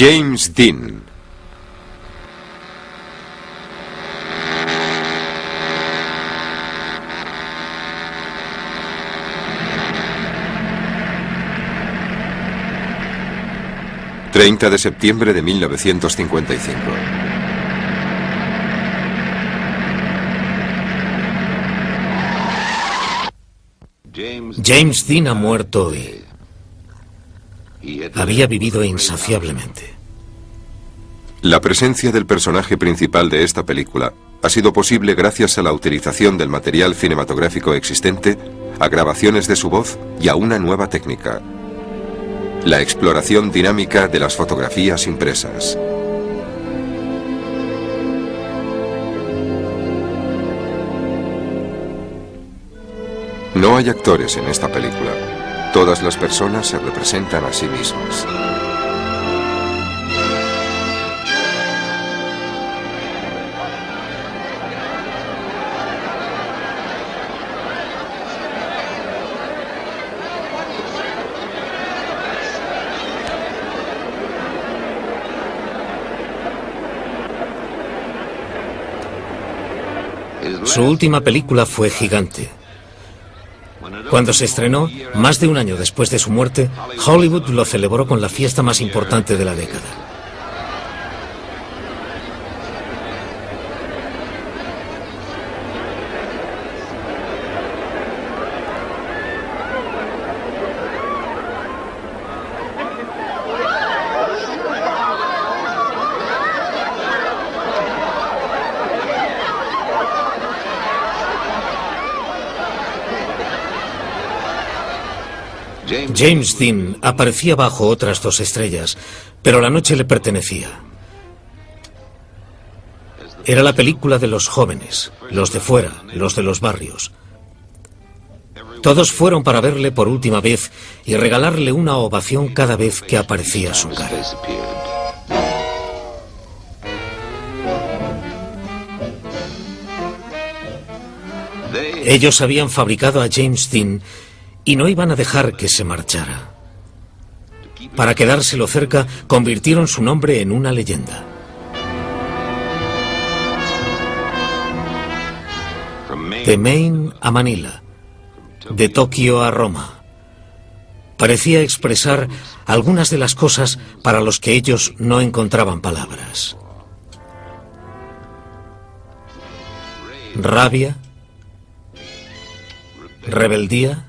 James Dean. ...30 de septiembre de 1955. James Dean ha muerto hoy. Había vivido insaciablemente. La presencia del personaje principal de esta película ha sido posible gracias a la utilización del material cinematográfico existente, a grabaciones de su voz y a una nueva técnica: la exploración dinámica de las fotografías impresas. No hay actores en esta película. Todas las personas se representan a sí mismas. Su última película fue Gigante. Cuando se estrenó, más de un año después de su muerte, Hollywood lo celebró con la fiesta más importante de la década. James Dean aparecía bajo otras dos estrellas, pero la noche le pertenecía. Era la película de los jóvenes, los de fuera, los de los barrios. Todos fueron para verle por última vez y regalarle una ovación cada vez que aparecía su cara. Ellos habían fabricado a James Dean y no iban a dejar que se marchara. Para quedárselo cerca, convirtieron su nombre en una leyenda. De Maine a Manila, de Tokio a Roma. Parecía expresar algunas de las cosas para los que ellos no encontraban palabras. Rabia, rebeldía,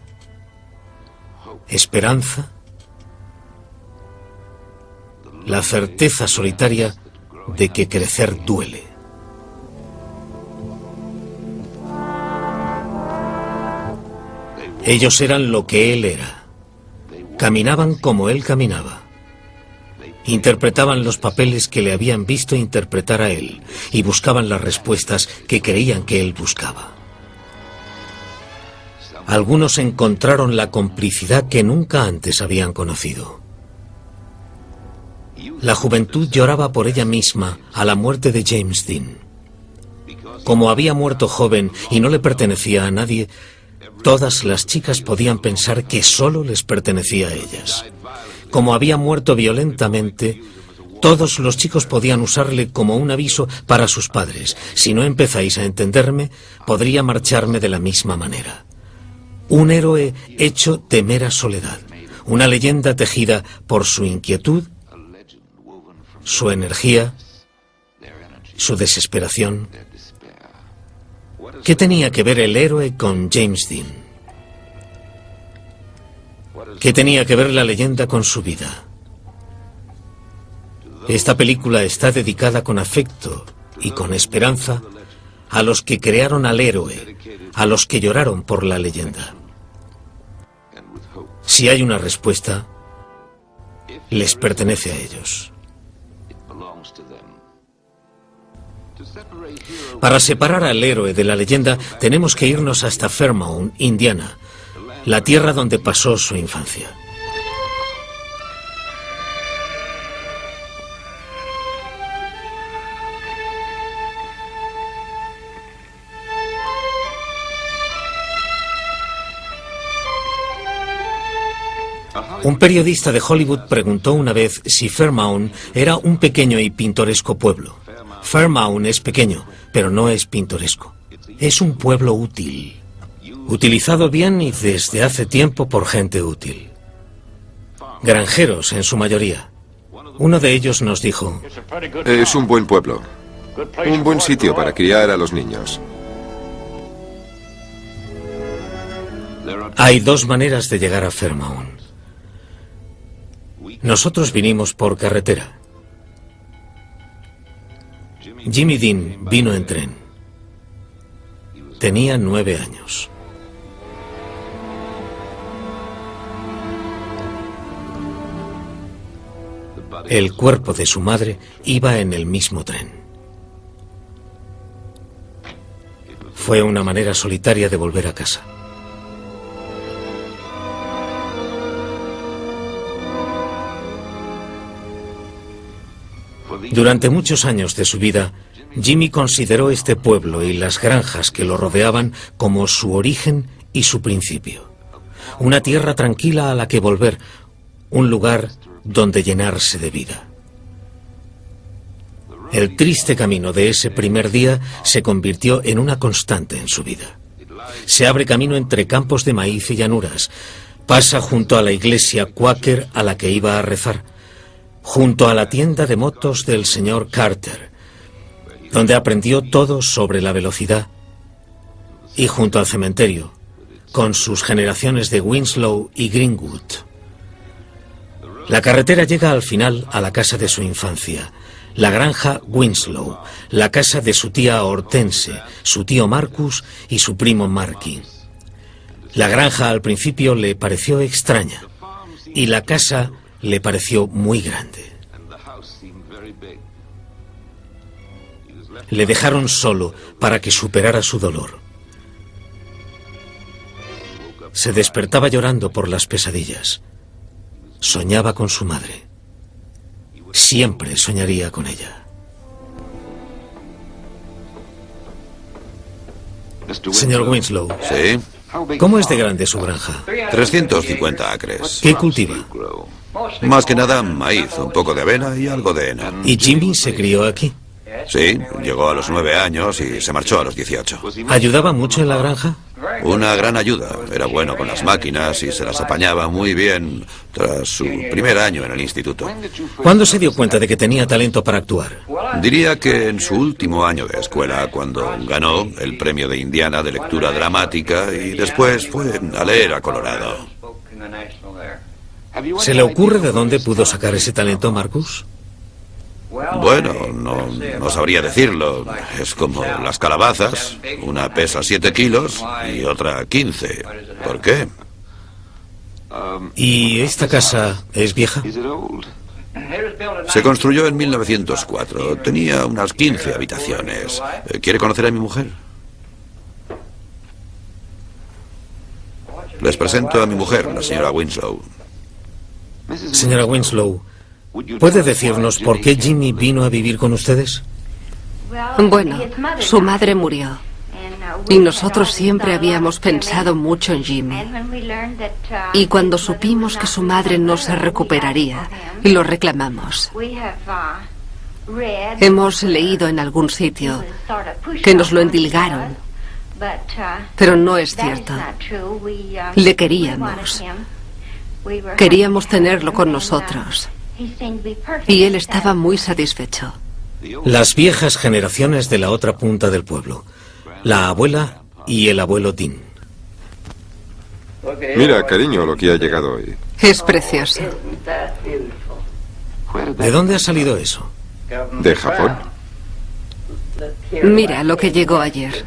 esperanza, la certeza solitaria de que crecer duele. Ellos eran lo que él era. Caminaban como él caminaba. Interpretaban los papeles que le habían visto interpretar a él y buscaban las respuestas que creían que él buscaba. Algunos encontraron la complicidad que nunca antes habían conocido. La juventud lloraba por ella misma a la muerte de James Dean. Como había muerto joven y no le pertenecía a nadie, todas las chicas podían pensar que solo les pertenecía a ellas. Como había muerto violentamente, todos los chicos podían usarle como un aviso para sus padres. Si no empezáis a entenderme, podría marcharme de la misma manera. Un héroe hecho de mera soledad, una leyenda tejida por su inquietud, su energía, su desesperación. ¿Qué tenía que ver el héroe con James Dean? ¿Qué tenía que ver la leyenda con su vida? Esta película está dedicada con afecto y con esperanza a los que crearon al héroe, a los que lloraron por la leyenda. Si hay una respuesta, les pertenece a ellos. Para separar al héroe de la leyenda, tenemos que irnos hasta Fairmount, Indiana, la tierra donde pasó su infancia. Un periodista de Hollywood preguntó una vez si Fairmount era un pequeño y pintoresco pueblo. Fairmount es pequeño, pero no es pintoresco. Es un pueblo útil. Utilizado bien y desde hace tiempo por gente útil. Granjeros en su mayoría. Uno de ellos nos dijo: Es un buen pueblo. Un buen sitio para criar a los niños. Hay dos maneras de llegar a Fairmount. Nosotros vinimos por carretera. Jimmy Dean vino en tren. Tenía 9 años. El cuerpo de su madre iba en el mismo tren. Fue una manera solitaria de volver a casa. Durante muchos años de su vida, Jimmy consideró este pueblo y las granjas que lo rodeaban como su origen y su principio. Una tierra tranquila a la que volver, un lugar donde llenarse de vida. El triste camino de ese primer día se convirtió en una constante en su vida. Se abre camino entre campos de maíz y llanuras. Pasa junto a la iglesia cuáquer a la que iba a rezar, junto a la tienda de motos del señor Carter, donde aprendió todo sobre la velocidad, y junto al cementerio, con sus generaciones de Winslow y Greenwood. La carretera llega al final a la casa de su infancia, la granja Winslow, la casa de su tía Hortense, su tío Marcus y su primo Marky. La granja al principio le pareció extraña, y la casa le pareció muy grande. Le dejaron solo para que superara su dolor. Se despertaba llorando por las pesadillas. Soñaba con su madre. Siempre soñaría con ella. Señor Winslow. Sí. ¿Cómo es de grande su granja? 350 acres. ¿Qué cultiva? Más que nada maíz, un poco de avena y algo de heno. ¿Y Jimmy se crió aquí? Sí, llegó a los 9 años y se marchó a los 18. ¿Ayudaba mucho en la granja? Una gran ayuda. Era bueno con las máquinas y se las apañaba muy bien tras su primer año en el instituto. ¿Cuándo se dio cuenta de que tenía talento para actuar? Diría que en su último año de escuela, cuando ganó el premio de Indiana de lectura dramática y después fue a leer a Colorado. ¿Se le ocurre de dónde pudo sacar ese talento, Marcus? Bueno, no sabría decirlo. Es como las calabazas. Una pesa 7 kilos y otra 15. ¿Por qué? ¿Y esta casa es vieja? Se construyó en 1904. Tenía unas 15 habitaciones. ¿Quiere conocer a mi mujer? Les presento a mi mujer, la señora Winslow. Señora Winslow, ¿puede decirnos por qué Jimmy vino a vivir con ustedes? Bueno, su madre murió. Y nosotros siempre habíamos pensado mucho en Jimmy. Y cuando supimos que su madre no se recuperaría, lo reclamamos. Hemos leído en algún sitio que nos lo endilgaron, pero no es cierto. Le queríamos. Queríamos tenerlo con nosotros. Y él estaba muy satisfecho. Las viejas generaciones de la otra punta del pueblo. La abuela y el abuelo Dean. Mira, cariño, lo que ha llegado hoy. Es precioso. ¿De dónde ha salido eso? ¿De Japón? Mira lo que llegó ayer.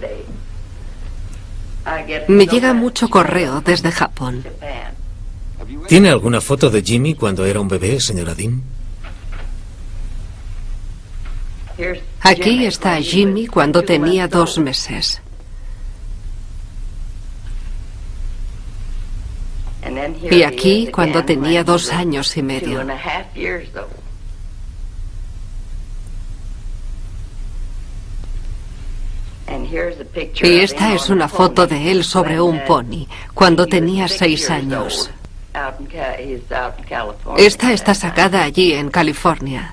Me llega mucho correo desde Japón. ¿Tiene alguna foto de Jimmy cuando era un bebé, señora Dean? Aquí está Jimmy cuando tenía 2 meses. Y aquí cuando tenía 2 años y medio. Y esta es una foto de él sobre un pony, cuando tenía 6 años. Esta está sacada allí en California.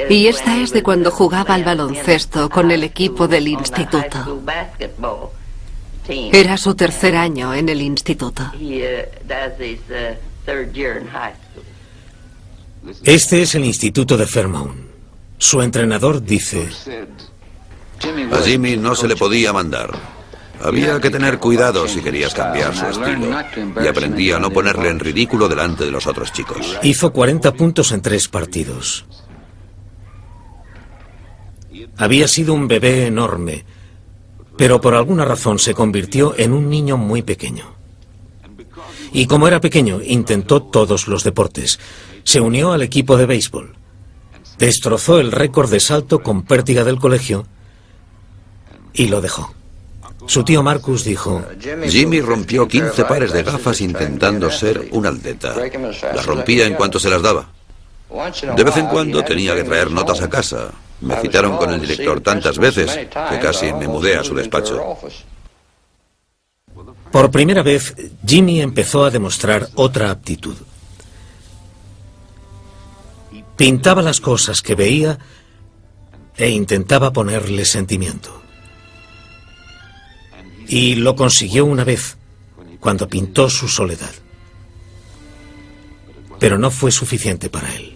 Y esta es de cuando jugaba al baloncesto con el equipo del instituto. Era su tercer año en el instituto. Este es el instituto de Fairmount. Su entrenador dice: A Jimmy no se le podía mandar. Había que tener cuidado si querías cambiar su estilo. Y aprendí a no ponerle en ridículo delante de los otros chicos. Hizo 40 puntos en 3 partidos. Había sido un bebé enorme, pero por alguna razón se convirtió en un niño muy pequeño. Y como era pequeño, intentó todos los deportes. Se unió al equipo de béisbol. Destrozó el récord de salto con pértiga del colegio y lo dejó. Su tío Marcus dijo: Jimmy rompió 15 pares de gafas intentando ser un atleta. Las rompía en cuanto se las daba. De vez en cuando tenía que traer notas a casa. Me citaron con el director tantas veces que casi me mudé a su despacho. Por primera vez, Jimmy empezó a demostrar otra aptitud. Pintaba las cosas que veía e intentaba ponerle sentimiento. Y lo consiguió una vez, cuando pintó su soledad. Pero no fue suficiente para él.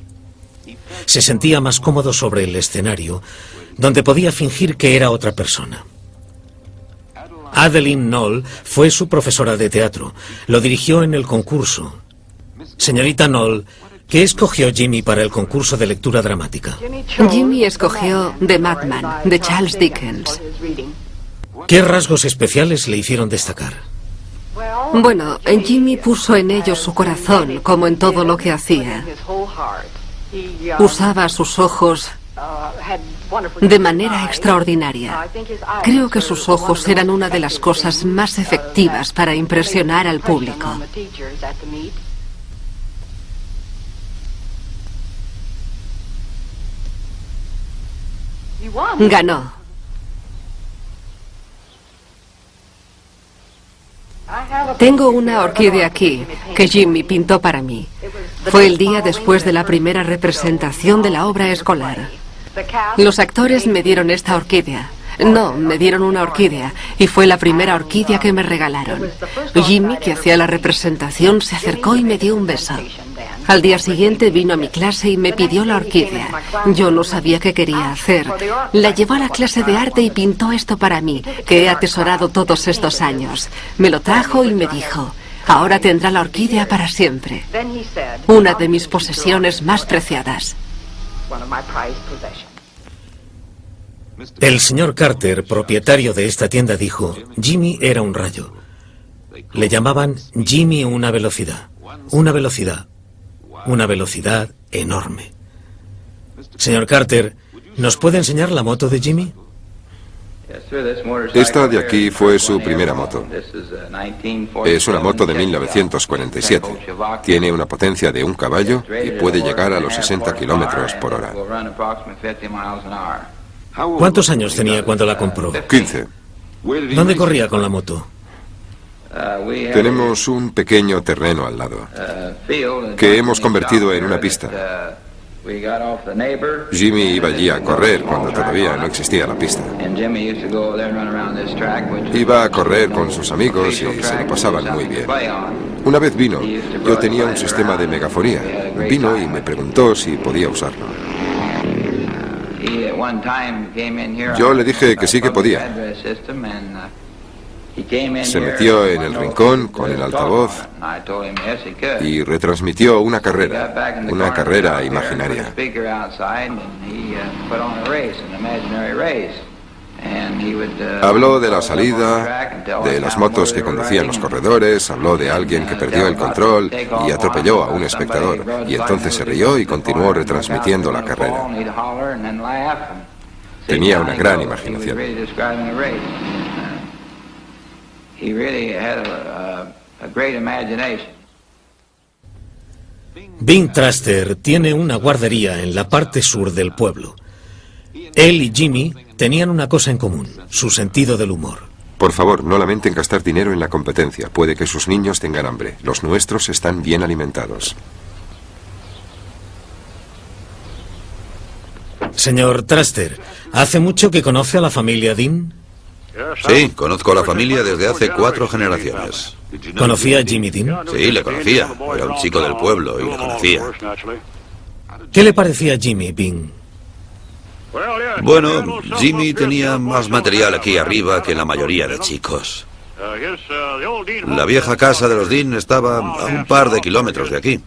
Se sentía más cómodo sobre el escenario, donde podía fingir que era otra persona. Adeline Knoll fue su profesora de teatro. Lo dirigió en el concurso. Señorita Knoll, ¿qué escogió Jimmy para el concurso de lectura dramática? Jimmy escogió The Madman, de Charles Dickens. ¿Qué rasgos especiales le hicieron destacar? Bueno, Jimmy puso en ellos su corazón, como en todo lo que hacía. Usaba sus ojos de manera extraordinaria. Creo que sus ojos eran una de las cosas más efectivas para impresionar al público. Ganó. Tengo una orquídea aquí que Jimmy pintó para mí. Fue el día después de la primera representación de la obra escolar. Los actores me dieron esta orquídea. No, me dieron una orquídea y fue la primera orquídea que me regalaron. Jimmy, que hacía la representación, se acercó y me dio un beso. Al día siguiente vino a mi clase y me pidió la orquídea. Yo no sabía qué quería hacer. La llevó a la clase de arte y pintó esto para mí, que he atesorado todos estos años. Me lo trajo y me dijo: ahora tendrá la orquídea para siempre. Una de mis posesiones más preciadas. El señor Carter, propietario de esta tienda, dijo: Jimmy era un rayo. Le llamaban Jimmy una velocidad enorme. Señor Carter, ¿nos puede enseñar la moto de Jimmy? Esta de aquí fue su primera moto. Es una moto de 1947. Tiene una potencia de 1 caballo y puede llegar a los 60 kilómetros por hora. ¿Cuántos años tenía cuando la compró? 15. ¿Dónde corría con la moto? Tenemos un pequeño terreno al lado, que hemos convertido en una pista. Jimmy iba allí a correr cuando todavía no existía la pista. Iba a correr con sus amigos y se lo pasaban muy bien. Una vez vino, yo tenía un sistema de megafonía. Vino y me preguntó si podía usarlo. Yo le dije que sí que podía. Se metió en el rincón con el altavoz y retransmitió una carrera imaginaria. Habló de la salida, de las motos que conducían los corredores, habló de alguien que perdió el control y atropelló a un espectador, y entonces se rió y continuó retransmitiendo la carrera. Tenía una gran imaginación. Bing Traster tiene una guardería en la parte sur del pueblo. Él y Jimmy tenían una cosa en común: su sentido del humor. Por favor, no lamenten gastar dinero en la competencia. Puede que sus niños tengan hambre. Los nuestros están bien alimentados. Señor Truster, ¿hace mucho que conoce a la familia Dean? Sí, conozco a la familia desde hace 4 generaciones. ¿Conocía a Jimmy Dean? Sí, le conocía. Era un chico del pueblo y le conocía. ¿Qué le parecía a Jimmy Dean? Bueno, Jimmy tenía más material aquí arriba que la mayoría de chicos. La vieja casa de los Dean estaba a un par de kilómetros de aquí,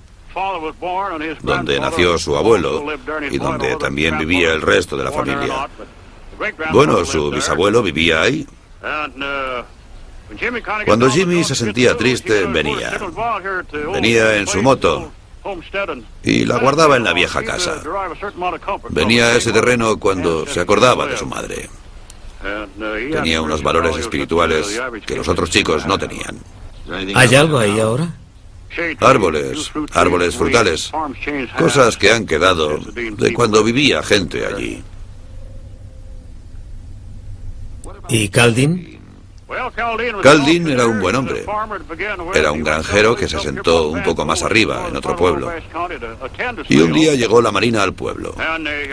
donde nació su abuelo y donde también vivía el resto de la familia. Bueno, su bisabuelo vivía ahí. Cuando Jimmy se sentía triste, venía. Venía en su moto y la guardaba en la vieja casa. Venía a ese terreno cuando se acordaba de su madre. Tenía unos valores espirituales que los otros chicos no tenían. ¿Hay algo ahí ahora? Árboles frutales, cosas que han quedado de cuando vivía gente allí. ¿Y Cal Dean? Cal Dean era un buen hombre. Era un granjero que se sentó un poco más arriba, en otro pueblo. Y un día llegó la marina al pueblo.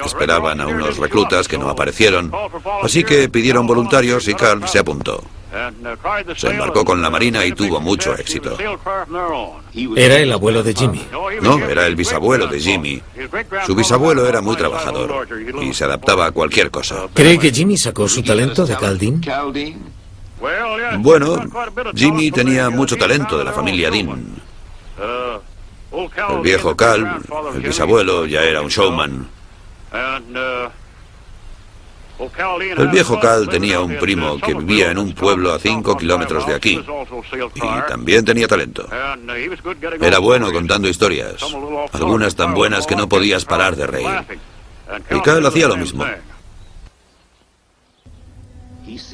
Esperaban a unos reclutas que no aparecieron, así que pidieron voluntarios y Cal se apuntó. Se embarcó con la marina y tuvo mucho éxito. Era el abuelo de Jimmy. No, era el bisabuelo de Jimmy. Su bisabuelo era muy trabajador y se adaptaba a cualquier cosa. ¿Cree que Jimmy sacó su talento de Cal Dean? Bueno, Jimmy tenía mucho talento de la familia Dean. El viejo Cal, el bisabuelo, ya era un showman. El viejo Cal tenía un primo que vivía en un pueblo a 5 kilómetros de aquí. Y también tenía talento. Era bueno contando historias. Algunas tan buenas que no podías parar de reír. Y Cal hacía lo mismo.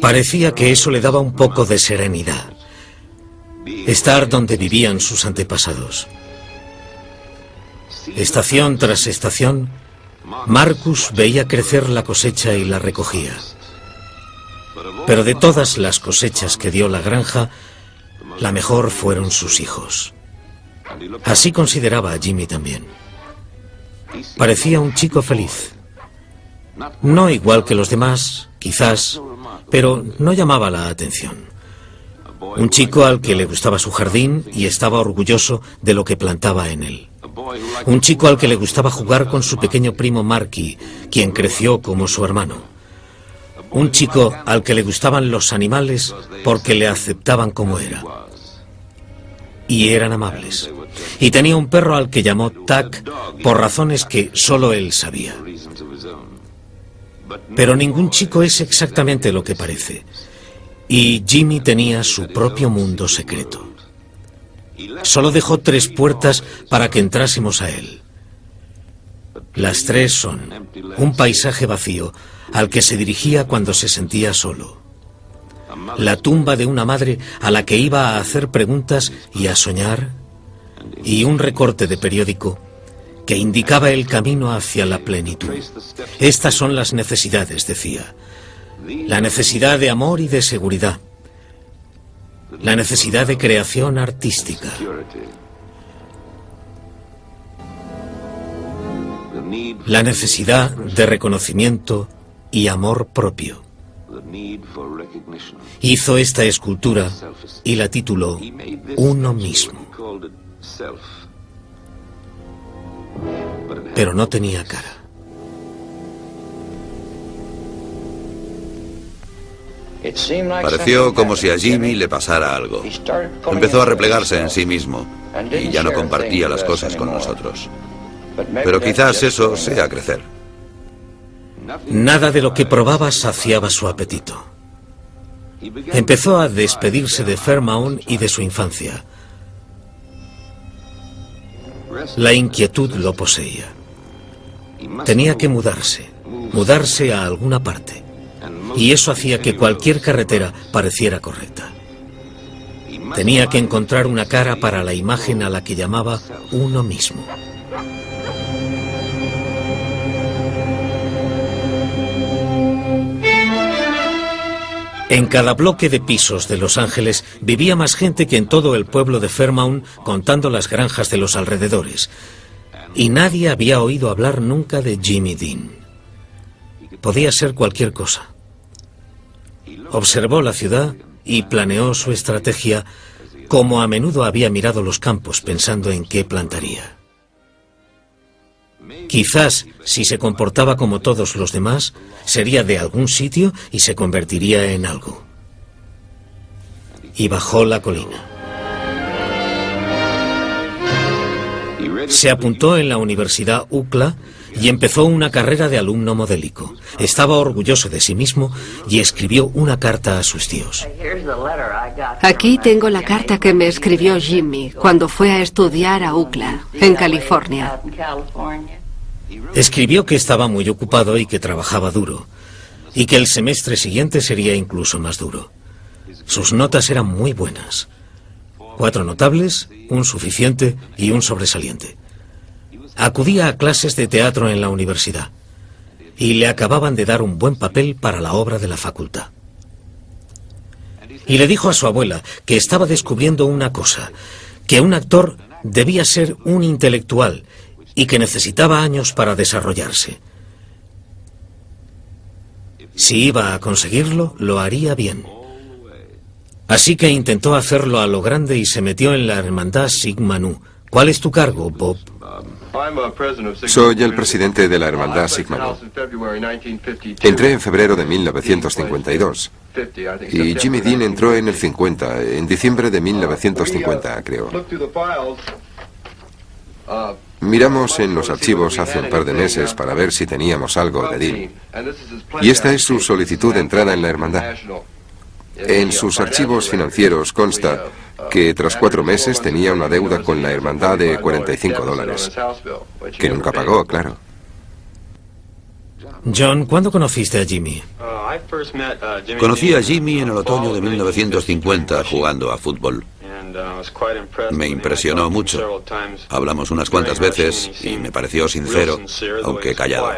Parecía que eso le daba un poco de serenidad. Estar donde vivían sus antepasados. Estación tras estación, Marcus veía crecer la cosecha y la recogía. Pero de todas las cosechas que dio la granja, la mejor fueron sus hijos. Así consideraba a Jimmy también. Parecía un chico feliz. No igual que los demás, quizás, pero no llamaba la atención. Un chico al que le gustaba su jardín y estaba orgulloso de lo que plantaba en él. Un chico al que le gustaba jugar con su pequeño primo Marky, quien creció como su hermano. Un chico al que le gustaban los animales porque le aceptaban como era. Y eran amables. Y tenía un perro al que llamó Tack por razones que solo él sabía. Pero ningún chico es exactamente lo que parece. Y Jimmy tenía su propio mundo secreto. Solo dejó 3 puertas para que entrásemos a él. Las 3 son un paisaje vacío al que se dirigía cuando se sentía solo. La tumba de una madre a la que iba a hacer preguntas y a soñar. Y un recorte de periódico que indicaba el camino hacia la plenitud. Estas son las necesidades, decía. La necesidad de amor y de seguridad. La necesidad de creación artística. La necesidad de reconocimiento y amor propio. Hizo esta escultura y la tituló Uno mismo. Pero no tenía cara. Pareció como si a Jimmy le pasara algo. Empezó a replegarse en sí mismo y ya no compartía las cosas con nosotros. Pero quizás eso sea crecer. Nada de lo que probaba saciaba su apetito. Empezó a despedirse de Fairmount y de su infancia. La inquietud lo poseía. Tenía que mudarse a alguna parte. Y eso hacía que cualquier carretera pareciera correcta. Tenía que encontrar una cara para la imagen a la que llamaba uno mismo. En cada bloque de pisos de Los Ángeles vivía más gente que en todo el pueblo de Fairmount, contando las granjas de los alrededores. Y nadie había oído hablar nunca de Jimmy Dean. Podía ser cualquier cosa. Observó la ciudad y planeó su estrategia como a menudo había mirado los campos pensando en qué plantaría. Quizás, si se comportaba como todos los demás, sería de algún sitio y se convertiría en algo. Y bajó la colina. Se apuntó en la Universidad UCLA y empezó una carrera de alumno modélico. Estaba orgulloso de sí mismo y escribió una carta a sus tíos. Aquí tengo la carta que me escribió Jimmy cuando fue a estudiar a UCLA, en California. Escribió que estaba muy ocupado y que trabajaba duro, y que el semestre siguiente sería incluso más duro. Sus notas eran muy buenas. 4 notables, un suficiente y un sobresaliente. Acudía a clases de teatro en la universidad y le acababan de dar un buen papel para la obra de la facultad. Y le dijo a su abuela que estaba descubriendo una cosa, que un actor debía ser un intelectual y que necesitaba años para desarrollarse. Si iba a conseguirlo, lo haría bien. Así que intentó hacerlo a lo grande y se metió en la hermandad Sigma Nu. ¿Cuál es tu cargo, Bob? Soy el presidente de la hermandad Sigma Nu. Entré en febrero de 1952 y Jimmy Dean entró en el 50, en diciembre de 1950, creo. Miramos en los archivos hace un par de meses para ver si teníamos algo de Dean. Y esta es su solicitud de entrada en la hermandad. En sus archivos financieros consta que tras 4 meses tenía una deuda con la hermandad de $45, que nunca pagó, claro. John, ¿cuándo conociste a Jimmy? Conocí a Jimmy en el otoño de 1950 jugando a fútbol. Me impresionó mucho. Hablamos unas cuantas veces y me pareció sincero, aunque callado.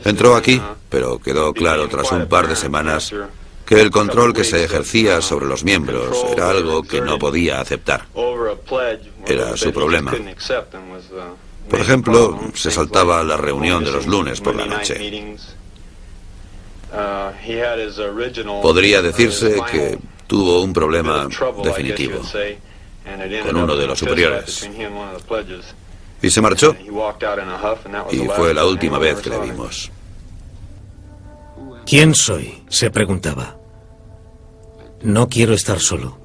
Entró aquí, pero quedó claro tras un par de semanas que el control que se ejercía sobre los miembros era algo que no podía aceptar. Era su problema. Por ejemplo, se saltaba la reunión de los lunes por la noche. Podría decirse que tuvo un problema definitivo con uno de los superiores. Y se marchó. Y fue la última vez que le vimos. ¿Quién soy?, se preguntaba. No quiero estar solo.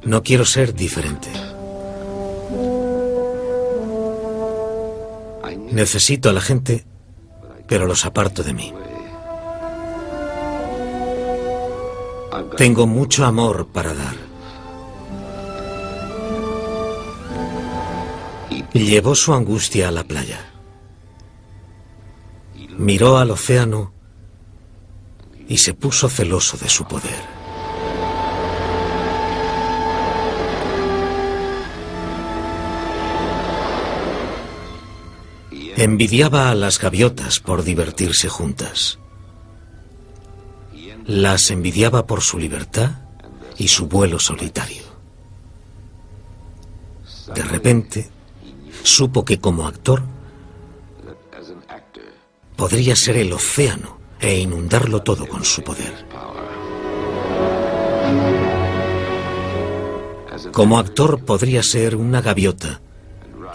No quiero ser diferente. Necesito a la gente, pero los aparto de mí. Tengo mucho amor para dar. Llevó su angustia a la playa. Miró al océano y se puso celoso de su poder. Envidiaba a las gaviotas por divertirse juntas. Las envidiaba por su libertad y su vuelo solitario. De repente, supo que como actor podría ser el océano e inundarlo todo con su poder. Como actor podría ser una gaviota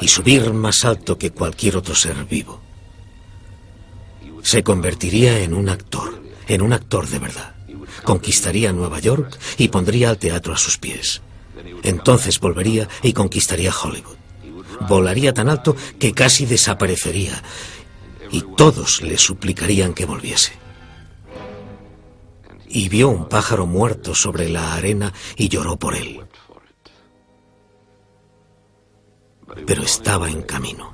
y subir más alto que cualquier otro ser vivo. Se convertiría en un actor de verdad. Conquistaría Nueva York y pondría al teatro a sus pies. Entonces volvería y conquistaría Hollywood. Volaría tan alto que casi desaparecería y todos le suplicarían que volviese. Y vio un pájaro muerto sobre la arena y lloró por él. Pero estaba en camino.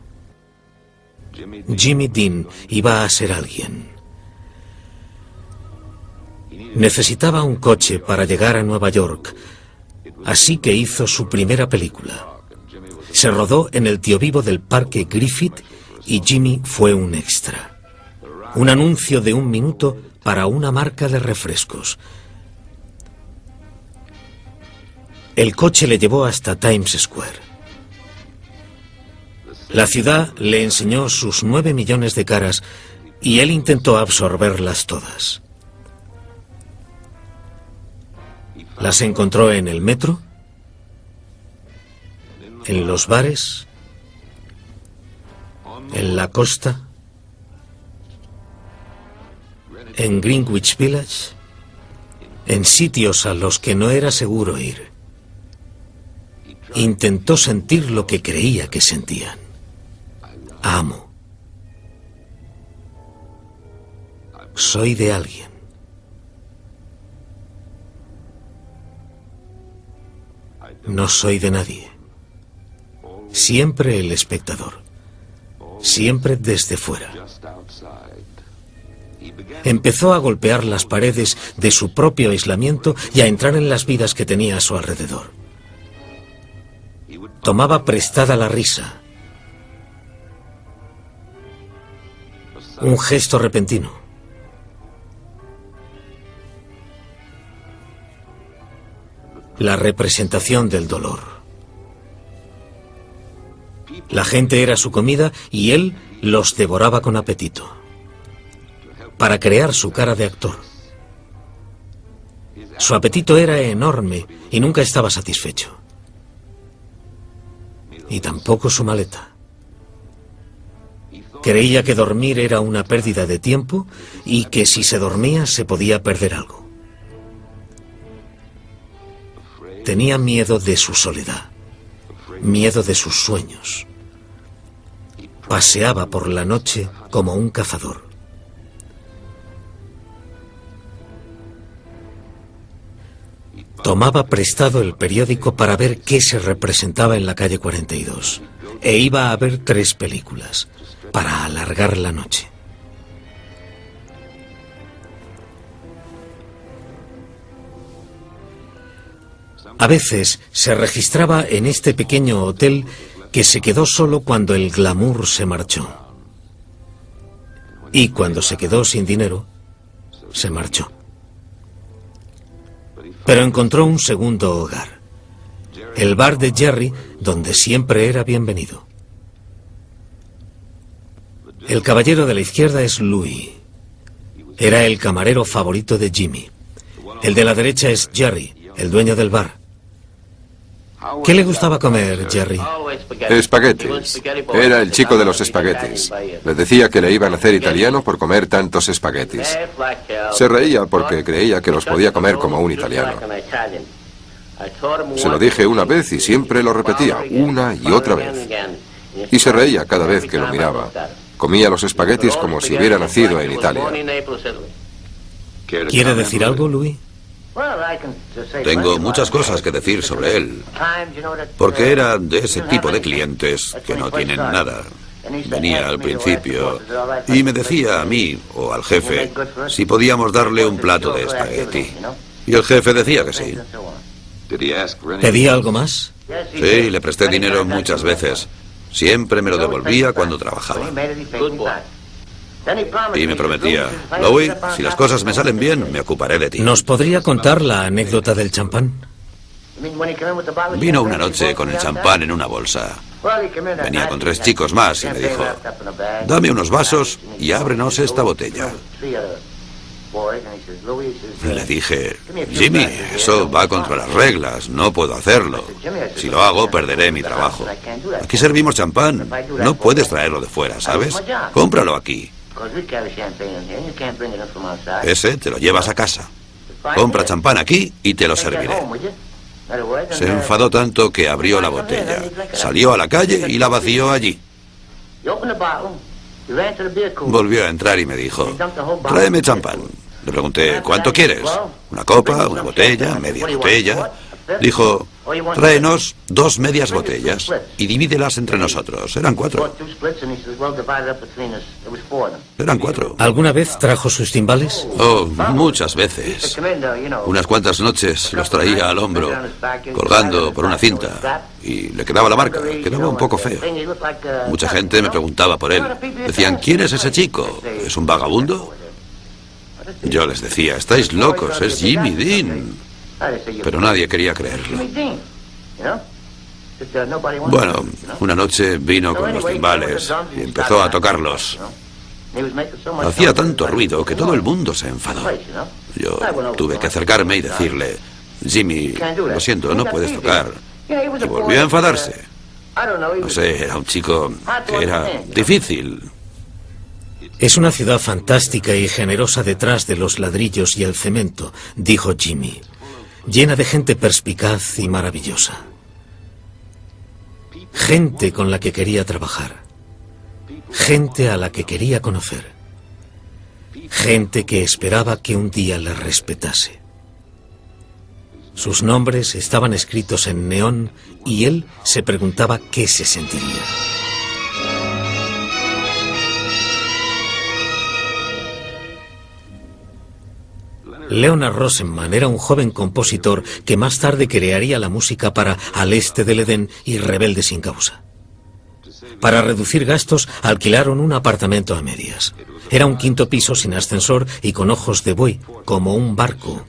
Jimmy Dean iba a ser alguien. Necesitaba un coche para llegar a Nueva York, así que hizo su primera película. Se rodó en el Tío Vivo del Parque Griffith y Jimmy fue un extra. Un anuncio de 1 minuto para una marca de refrescos. El coche le llevó hasta Times Square. La ciudad le enseñó sus 9 millones de caras y él intentó absorberlas todas. Las encontró en el metro, en los bares, en la costa, en Greenwich Village, en sitios a los que no era seguro ir. Intentó sentir lo que creía que sentían. Amo. Soy de alguien. No soy de nadie. Siempre el espectador. Siempre desde fuera. Empezó a golpear las paredes de su propio aislamiento y a entrar en las vidas que tenía a su alrededor. Tomaba prestada la risa. Un gesto repentino. La representación del dolor. La gente era su comida y él los devoraba con apetito. Para crear su cara de actor. Su apetito era enorme y nunca estaba satisfecho. Y tampoco su maleta. Creía que dormir era una pérdida de tiempo y que si se dormía se podía perder algo. Tenía miedo de su soledad, miedo de sus sueños. Paseaba por la noche como un cazador. Tomaba prestado el periódico para ver qué se representaba en la calle 42 e iba a ver 3 películas para alargar la noche. A veces se registraba en este pequeño hotel que se quedó solo cuando el glamour se marchó. Y cuando se quedó sin dinero, se marchó. Pero encontró un segundo hogar. El bar de Jerry, donde siempre era bienvenido. El caballero de la izquierda es Louis. Era el camarero favorito de Jimmy. El de la derecha es Jerry, el dueño del bar. ¿Qué le gustaba comer, Jerry? Espaguetis. Era el chico de los espaguetis. Le decía que le iban a hacer italiano por comer tantos espaguetis. Se reía porque creía que los podía comer como un italiano. Se lo dije una vez y siempre lo repetía, una y otra vez. Y se reía cada vez que lo miraba. Comía los espaguetis como si hubiera nacido en Italia. ¿Quiere decir algo, Louis? Tengo muchas cosas que decir sobre él, porque era de ese tipo de clientes que no tienen nada. Venía al principio y me decía a mí o al jefe si podíamos darle un plato de espagueti. Y el jefe decía que sí. ¿Pedía algo más? Sí, le presté dinero muchas veces. Siempre me lo devolvía cuando trabajaba. Y me prometía, Louis, si las cosas me salen bien, me ocuparé de ti. ¿Nos podría contar la anécdota del champán? Vino una noche con el champán en una bolsa. Venía con 3 chicos más y me dijo, dame unos vasos y ábrenos esta botella. Le dije, Jimmy, eso va contra las reglas, no puedo hacerlo. Si lo hago, perderé mi trabajo. Aquí servimos champán, no puedes traerlo de fuera, ¿sabes? Cómpralo aquí. Ese te lo llevas a casa. Compra champán aquí y te lo serviré. Se enfadó tanto que abrió la botella, salió a la calle y la vació allí. Volvió a entrar y me dijo, tráeme champán. Le pregunté, ¿cuánto quieres? ¿Una copa, una botella, media botella? Dijo, tráenos 2 medias botellas y divídelas entre nosotros. Eran 4. Eran 4. ¿Alguna vez trajo sus timbales? Oh, muchas veces. Unas cuantas noches los traía al hombro, colgando por una cinta, y le quedaba la marca. Quedaba un poco feo. Mucha gente me preguntaba por él. Decían, ¿quién es ese chico? ¿Es un vagabundo? Yo les decía, estáis locos, es Jimmy Dean. Pero nadie quería creerlo. Bueno, una noche vino con los timbales y empezó a tocarlos. Hacía tanto ruido que todo el mundo se enfadó. Yo tuve que acercarme y decirle, Jimmy, lo siento, no puedes tocar. Y volvió a enfadarse. No sé, era un chico que era difícil. Es una ciudad fantástica y generosa detrás de los ladrillos y el cemento, dijo Jimmy, llena de gente perspicaz y maravillosa. Gente con la que quería trabajar. Gente a la que quería conocer. Gente que esperaba que un día le respetase. Sus nombres estaban escritos en neón y él se preguntaba qué se sentiría. Leonard Rosenman era un joven compositor que más tarde crearía la música para Al Este del Edén y Rebelde sin Causa. Para reducir gastos, alquilaron un apartamento a medias. Era un quinto piso sin ascensor y con ojos de buey, como un barco.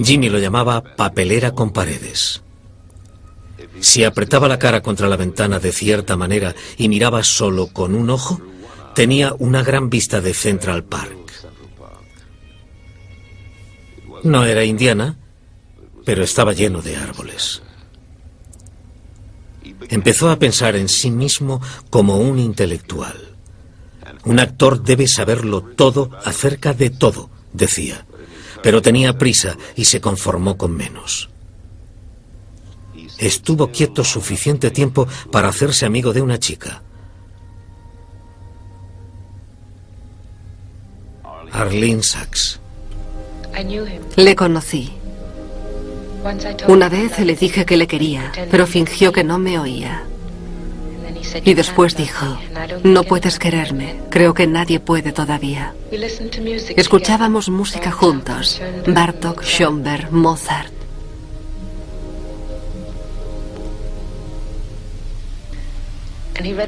Jimmy lo llamaba papelera con paredes. Si apretaba la cara contra la ventana de cierta manera y miraba solo con un ojo, tenía una gran vista de Central Park. No era Indiana, pero estaba lleno de árboles. Empezó a pensar en sí mismo como un intelectual. Un actor debe saberlo todo acerca de todo, decía, pero tenía prisa y se conformó con menos. Estuvo quieto suficiente tiempo para hacerse amigo de una chica. Arlene Sachs. Le conocí. Una vez le dije que le quería, pero fingió que no me oía. Y después dijo, no puedes quererme, creo que nadie puede todavía. Escuchábamos música juntos, Bartók, Schoenberg, Mozart.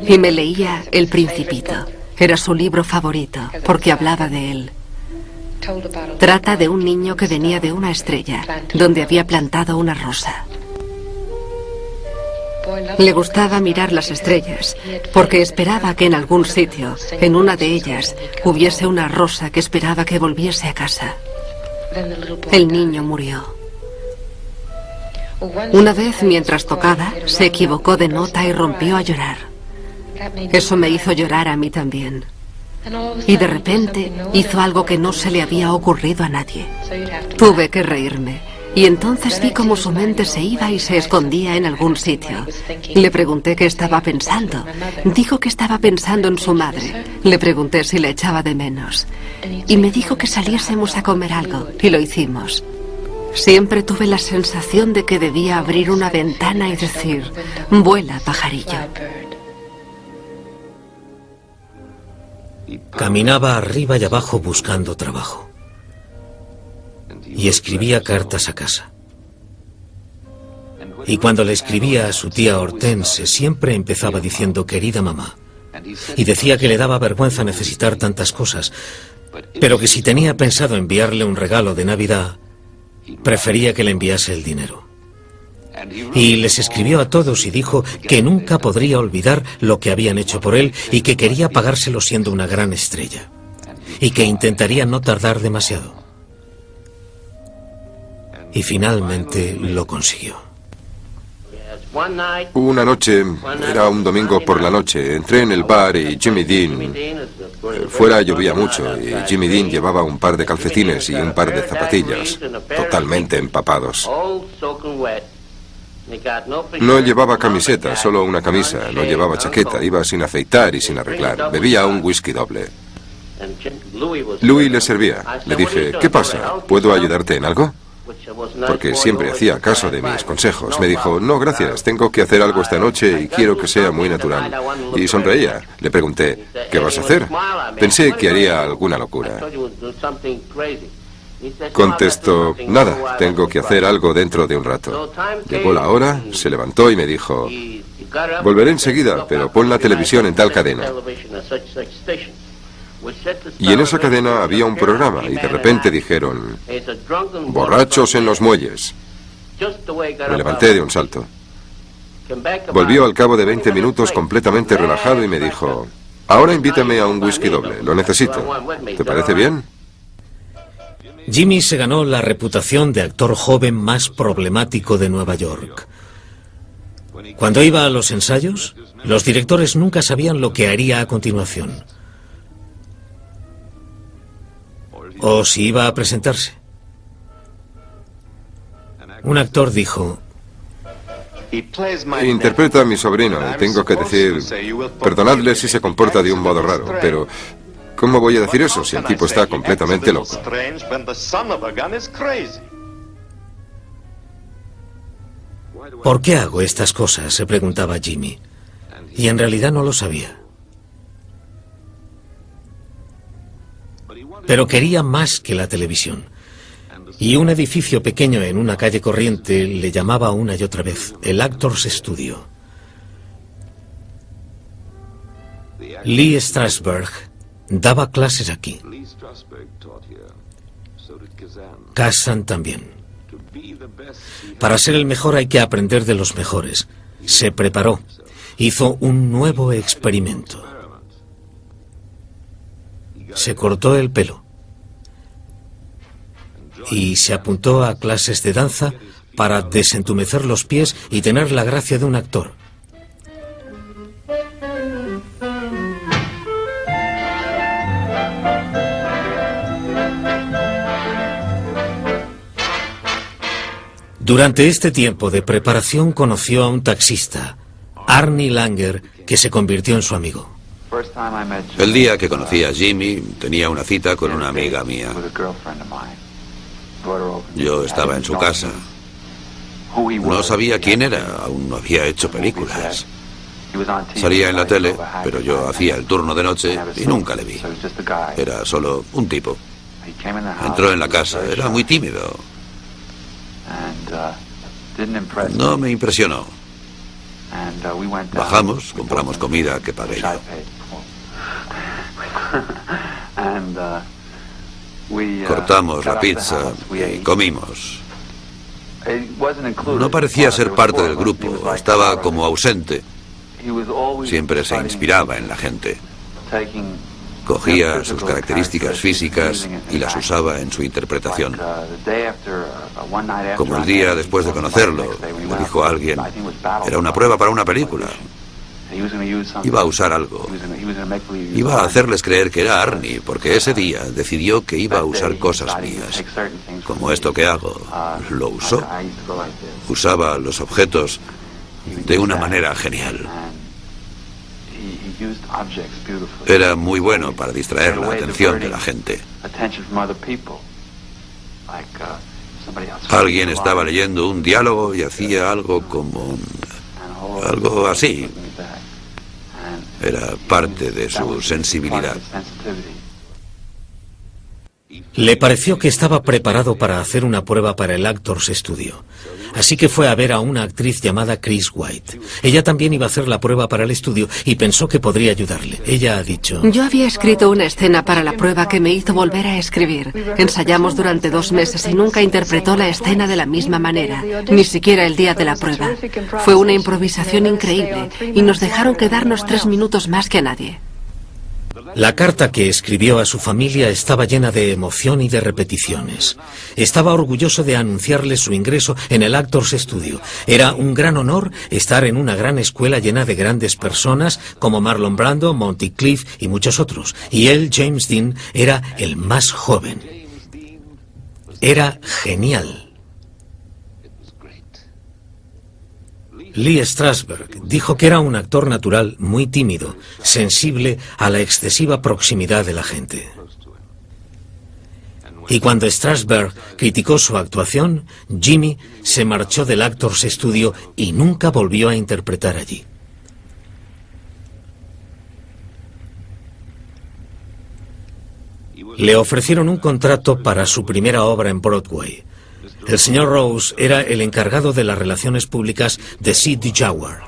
Y me leía El Principito. Era su libro favorito, porque hablaba de él. Trata de un niño que venía de una estrella, donde había plantado una rosa. Le gustaba mirar las estrellas, porque esperaba que en algún sitio, en una de ellas, hubiese una rosa que esperaba que volviese a casa. El niño murió. Una vez, mientras tocaba, se equivocó de nota y rompió a llorar. Eso me hizo llorar a mí también. Y de repente hizo algo que no se le había ocurrido a nadie. Tuve que reírme. Y entonces vi cómo su mente se iba y se escondía en algún sitio. Le pregunté qué estaba pensando. Dijo que estaba pensando en su madre. Le pregunté si le echaba de menos. Y me dijo que saliésemos a comer algo. Y lo hicimos. Siempre tuve la sensación de que debía abrir una ventana y decir, vuela, pajarillo. Caminaba arriba y abajo buscando trabajo. Y escribía cartas a casa. Y cuando le escribía a su tía Hortense, siempre empezaba diciendo, querida mamá. Y decía que le daba vergüenza necesitar tantas cosas, pero que si tenía pensado enviarle un regalo de Navidad, prefería que le enviase el dinero. Y les escribió a todos y dijo que nunca podría olvidar lo que habían hecho por él y que quería pagárselo siendo una gran estrella. Y que intentaría no tardar demasiado. Y finalmente lo consiguió. Una noche, era un domingo por la noche, entré en el bar y Jimmy Dean... Fuera llovía mucho y Jimmy Dean llevaba un par de calcetines y un par de zapatillas, totalmente empapados. No llevaba camiseta, solo una camisa, no llevaba chaqueta, iba sin afeitar y sin arreglar. Bebía un whisky doble. Louis le servía. Le dije, ¿qué pasa? ¿Puedo ayudarte en algo? Porque siempre hacía caso de mis consejos. Me dijo, no, gracias, tengo que hacer algo esta noche y quiero que sea muy natural. Y sonreía. Le pregunté, ¿qué vas a hacer? Pensé que haría alguna locura. Contestó, nada, tengo que hacer algo dentro de un rato. Llegó la hora, se levantó y me dijo, volveré enseguida, pero pon la televisión en tal cadena. Y en esa cadena había un programa y de repente dijeron: borrachos en los muelles. Me levanté de un salto. Volvió al cabo de 20 minutos completamente relajado y me dijo: ahora invítame a un whisky doble, lo necesito. ¿Te parece bien? Jimmy se ganó la reputación de actor joven más problemático de Nueva York. Cuando iba a los ensayos, los directores nunca sabían lo que haría a continuación. O si iba a presentarse. Un actor dijo: interpreta a mi sobrino y tengo que decir, perdonadle si se comporta de un modo raro, pero ¿cómo voy a decir eso si el tipo está completamente loco? ¿Por qué hago estas cosas?, se preguntaba Jimmy. Y en realidad no lo sabía. Pero quería más que la televisión. Y un edificio pequeño en una calle corriente le llamaba una y otra vez: el Actors Studio. Lee Strasberg daba clases aquí. Kazan también. Para ser el mejor hay que aprender de los mejores. Se preparó. Hizo un nuevo experimento. Se cortó el pelo. Y se apuntó a clases de danza para desentumecer los pies y tener la gracia de un actor. Durante este tiempo de preparación conoció a un taxista, Arnie Langer, que se convirtió en su amigo. El día que conocí a Jimmy, tenía una cita con una amiga mía. Yo estaba en su casa. No sabía quién era, aún no había hecho películas. Salía en la tele, pero yo hacía el turno de noche y nunca le vi. Era solo un tipo. Entró en la casa, era muy tímido. No me impresionó. Bajamos, compramos comida que pagué yo. Cortamos la pizza y comimos. No parecía ser parte del grupo, estaba como ausente. Siempre se inspiraba en la gente. Cogía sus características físicas y las usaba en su interpretación. Como el día después de conocerlo, me dijo alguien, era una prueba para una película. Iba a usar algo. Iba a hacerles creer que era Arnie, porque ese día decidió que iba a usar cosas mías. Como esto que hago, lo usó. Usaba los objetos de una manera genial. Era muy bueno para distraer la atención de la gente. Alguien estaba leyendo un diálogo y hacía algo como... algo así. Era parte de su sensibilidad. Le pareció que estaba preparado para hacer una prueba para el Actors Studio. Así que fue a ver a una actriz llamada Chris White. Ella también iba a hacer la prueba para el estudio y pensó que podría ayudarle. Ella ha dicho: yo había escrito una escena para la prueba que me hizo volver a escribir. Ensayamos durante 2 meses y nunca interpretó la escena de la misma manera, ni siquiera el día de la prueba. Fue una improvisación increíble y nos dejaron quedarnos 3 minutos más que a nadie. La carta que escribió a su familia estaba llena de emoción y de repeticiones. Estaba orgulloso de anunciarle su ingreso en el Actors Studio. Era un gran honor estar en una gran escuela llena de grandes personas como Marlon Brando, Monty Clift y muchos otros. Y él, James Dean, era el más joven. Era genial. Lee Strasberg dijo que era un actor natural muy tímido, sensible a la excesiva proximidad de la gente. Y cuando Strasberg criticó su actuación, Jimmy se marchó del Actors Studio y nunca volvió a interpretar allí. Le ofrecieron un contrato para su primera obra en Broadway. El señor Rose era el encargado de las relaciones públicas de Sid Jaguar.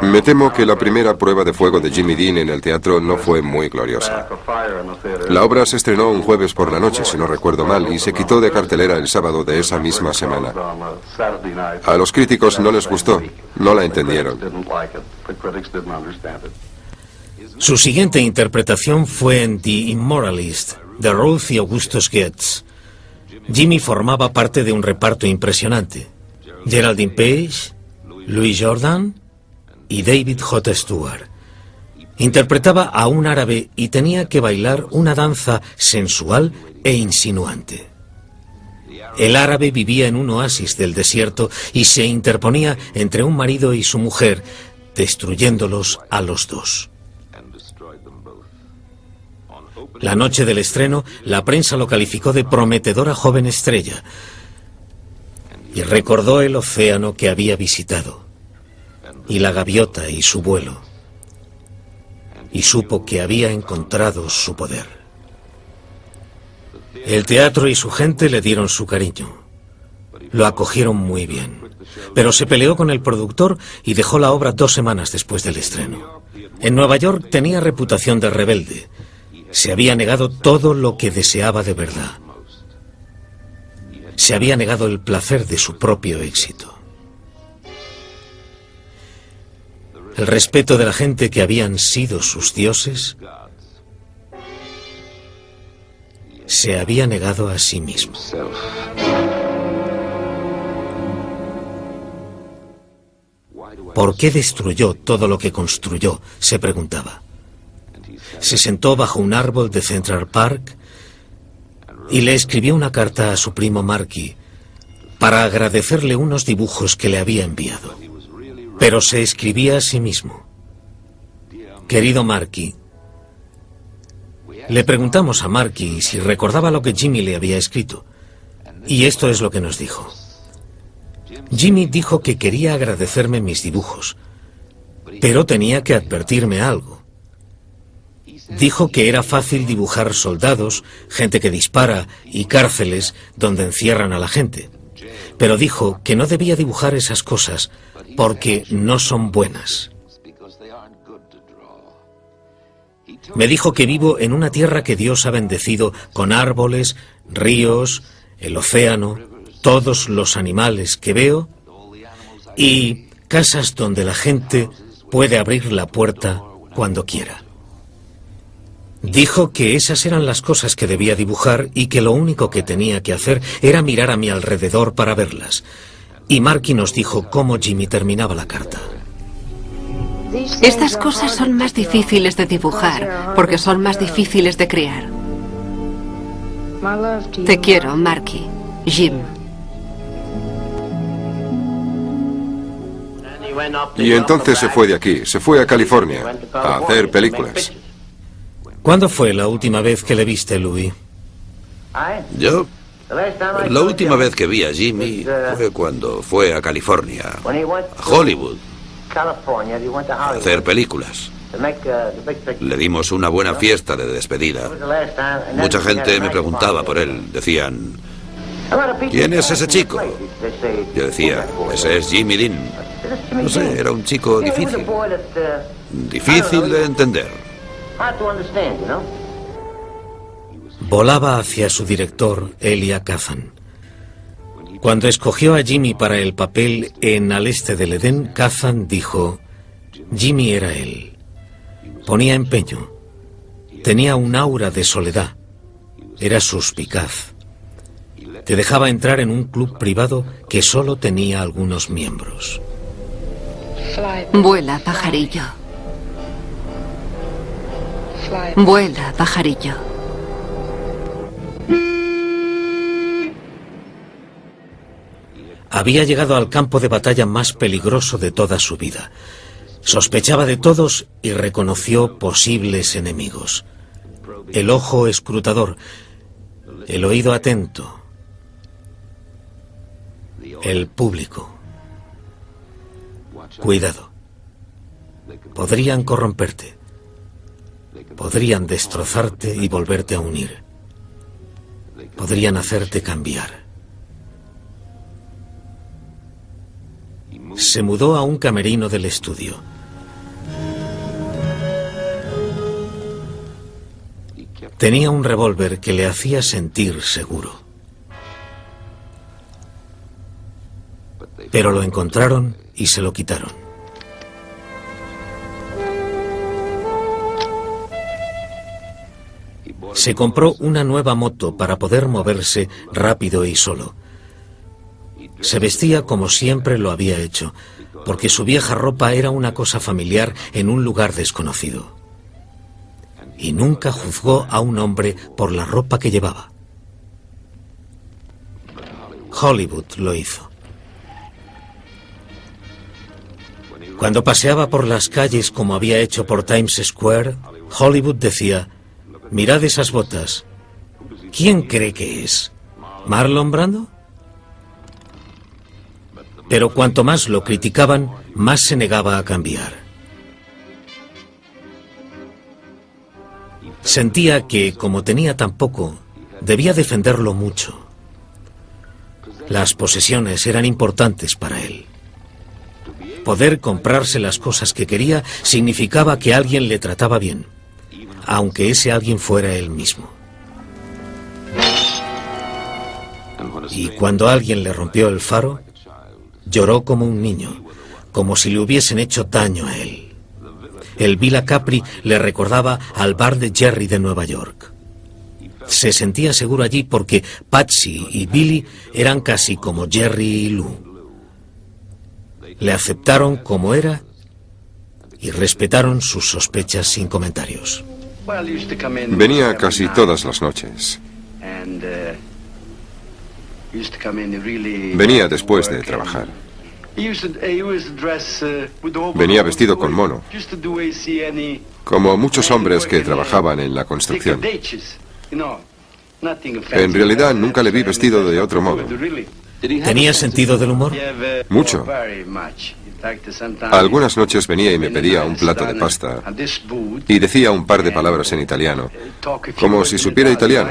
Me temo que la primera prueba de fuego de Jimmy Dean en el teatro no fue muy gloriosa. La obra se estrenó un jueves por la noche, si no recuerdo mal, y se quitó de cartelera el sábado de esa misma semana. A los críticos no les gustó, no la entendieron. Su siguiente interpretación fue en The Immoralist, de Ruth y Augustus Goetz. Jimmy formaba parte de un reparto impresionante. Geraldine Page, Louis Jordan y David J. Stewart. Interpretaba a un árabe y tenía que bailar una danza sensual e insinuante. El árabe vivía en un oasis del desierto y se interponía entre un marido y su mujer, destruyéndolos a los dos. La noche del estreno, la prensa lo calificó de prometedora joven estrella y recordó el océano que había visitado y la gaviota y su vuelo, y supo que había encontrado su poder. El teatro y su gente le dieron su cariño. Lo acogieron muy bien, pero se peleó con el productor y dejó la obra 2 semanas después del estreno. En Nueva York tenía reputación de rebelde. Se había negado todo lo que deseaba de verdad. Se había negado el placer de su propio éxito. El respeto de la gente que habían sido sus dioses. Se había negado a sí mismo. ¿Por qué destruyó todo lo que construyó?, se preguntaba. Se sentó bajo un árbol de Central Park y le escribió una carta a su primo Marky para agradecerle unos dibujos que le había enviado. Pero se escribía a sí mismo. Querido Marky, le preguntamos a Marky si recordaba lo que Jimmy le había escrito, y esto es lo que nos dijo. Jimmy dijo que quería agradecerme mis dibujos, pero tenía que advertirme algo. Dijo que era fácil dibujar soldados, gente que dispara y cárceles donde encierran a la gente, pero dijo que no debía dibujar esas cosas porque no son buenas. Me dijo que vivo en una tierra que Dios ha bendecido con árboles, ríos, el océano, todos los animales que veo y casas donde la gente puede abrir la puerta cuando quiera. Dijo que esas eran las cosas que debía dibujar y que lo único que tenía que hacer era mirar a mi alrededor para verlas. Y Marky nos dijo cómo Jimmy terminaba la carta. Estas cosas son más difíciles de dibujar porque son más difíciles de crear. Te quiero, Marky. Jim. Y entonces se fue de aquí, se fue a California a hacer películas. ¿Cuándo fue la última vez que le viste, Louis? ¿Yo? La última vez que vi a Jimmy fue cuando fue a California, a Hollywood, a hacer películas. Le dimos una buena fiesta de despedida. Mucha gente me preguntaba por él. Decían, ¿quién es ese chico? Yo decía, ese es Jimmy Dean. No sé, era un chico difícil. Difícil de entender. Volaba hacia su director, Elia Kazan. Cuando escogió a Jimmy para el papel en Al este del Edén, Kazan dijo, Jimmy era él. Ponía empeño. Tenía un aura de soledad. Era suspicaz. Te dejaba entrar en un club privado que solo tenía algunos miembros. Vuela, pajarillo. Vuela, pajarillo. Había llegado al campo de batalla más peligroso de toda su vida. Sospechaba de todos y reconoció posibles enemigos. El ojo escrutador, el oído atento, el público. Cuidado. Podrían corromperte. Podrían destrozarte y volverte a unir. Podrían hacerte cambiar. Se mudó a un camerino del estudio. Tenía un revólver que le hacía sentir seguro. Pero lo encontraron y se lo quitaron. Se compró una nueva moto para poder moverse rápido y solo. Se vestía como siempre lo había hecho, porque su vieja ropa era una cosa familiar en un lugar desconocido. Y nunca juzgó a un hombre por la ropa que llevaba. Hollywood lo hizo. Cuando paseaba por las calles como había hecho por Times Square, Hollywood decía: «Mirad esas botas. ¿Quién cree que es? ¿Marlon Brando?». Pero cuanto más lo criticaban, más se negaba a cambiar. Sentía que, como tenía tan poco, debía defenderlo mucho. Las posesiones eran importantes para él. Poder comprarse las cosas que quería significaba que alguien le trataba bien, aunque ese alguien fuera él mismo. Y cuando alguien le rompió el faro, lloró como un niño, como si le hubiesen hecho daño a él. El Villa Capri le recordaba al bar de Jerry de Nueva York. Se sentía seguro allí porque Patsy y Billy eran casi como Jerry y Lou. Le aceptaron como era y respetaron sus sospechas sin comentarios. Venía casi todas las noches. Venía después de trabajar. Venía vestido con mono, como muchos hombres que trabajaban en la construcción. En realidad nunca le vi vestido de otro modo. ¿Tenía sentido del humor? Mucho. Algunas noches venía y me pedía un plato de pasta y decía un par de palabras en italiano, como si supiera italiano.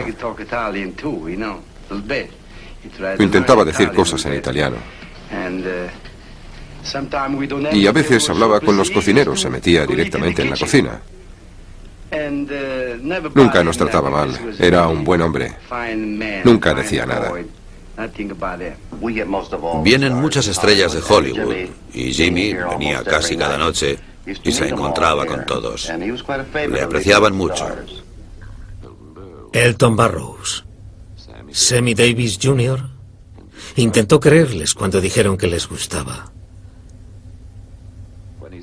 Intentaba decir cosas en italiano. Y a veces hablaba con los cocineros, se metía directamente en la cocina. Nunca nos trataba mal, era un buen hombre. Nunca decía nada. Vienen muchas estrellas de Hollywood y Jimmy venía casi cada noche y se encontraba con todos. Le apreciaban mucho. Elton Barrows, Sammy Davis Jr. Intentó creerles cuando dijeron que les gustaba.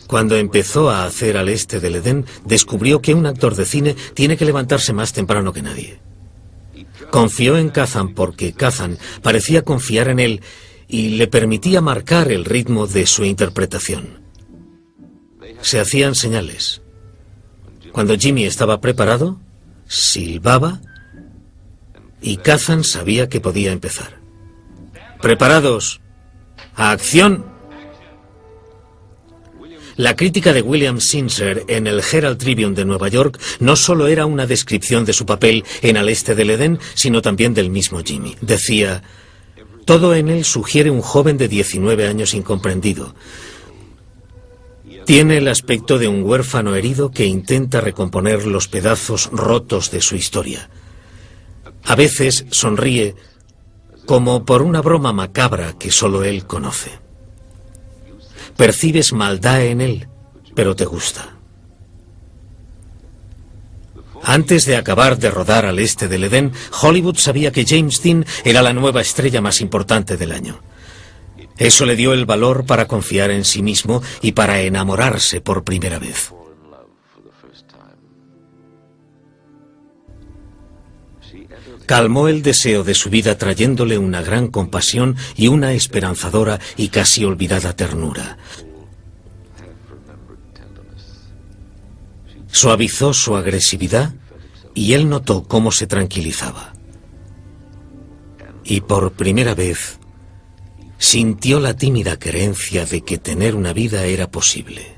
Cuando empezó a hacer Al este del Edén, descubrió que un actor de cine tiene que levantarse más temprano que nadie. Confió en Kazan porque Kazan parecía confiar en él y le permitía marcar el ritmo de su interpretación. Se hacían señales. Cuando Jimmy estaba preparado, silbaba y Kazan sabía que podía empezar. «¡Preparados! ¡A acción!». La crítica de William Zinsser en el Herald Tribune de Nueva York no solo era una descripción de su papel en Al este del Edén, sino también del mismo Jimmy. Decía: «Todo en él sugiere un joven de 19 años incomprendido. Tiene el aspecto de un huérfano herido que intenta recomponer los pedazos rotos de su historia. A veces sonríe como por una broma macabra que solo él conoce. Percibes maldad en él, pero te gusta». Antes de acabar de rodar Al este del Edén, Hollywood sabía que James Dean era la nueva estrella más importante del año. Eso le dio el valor para confiar en sí mismo y para enamorarse por primera vez. Calmó el deseo de su vida trayéndole una gran compasión y una esperanzadora y casi olvidada ternura. Suavizó su agresividad y él notó cómo se tranquilizaba. Y por primera vez sintió la tímida creencia de que tener una vida era posible.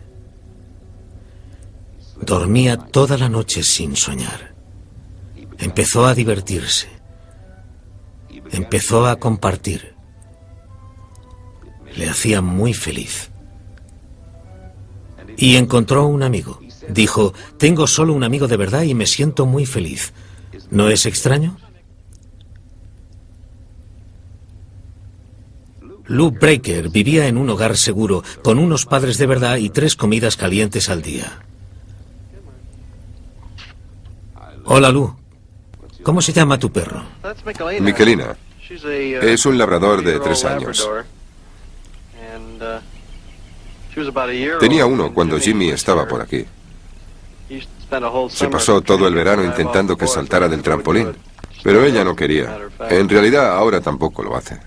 Dormía toda la noche sin soñar. Empezó a divertirse. Empezó a compartir. Le hacía muy feliz. Y encontró un amigo. Dijo: «Tengo solo un amigo de verdad y me siento muy feliz». ¿No es extraño? Lou Breaker vivía en un hogar seguro, con unos padres de verdad y 3 comidas calientes al día. Hola, Lou. ¿Cómo se llama tu perro? Michelina. Es un labrador de 3 años. Tenía uno cuando Jimmy estaba por aquí. Se pasó todo el verano intentando que saltara del trampolín, pero ella no quería. En realidad ahora tampoco lo hace.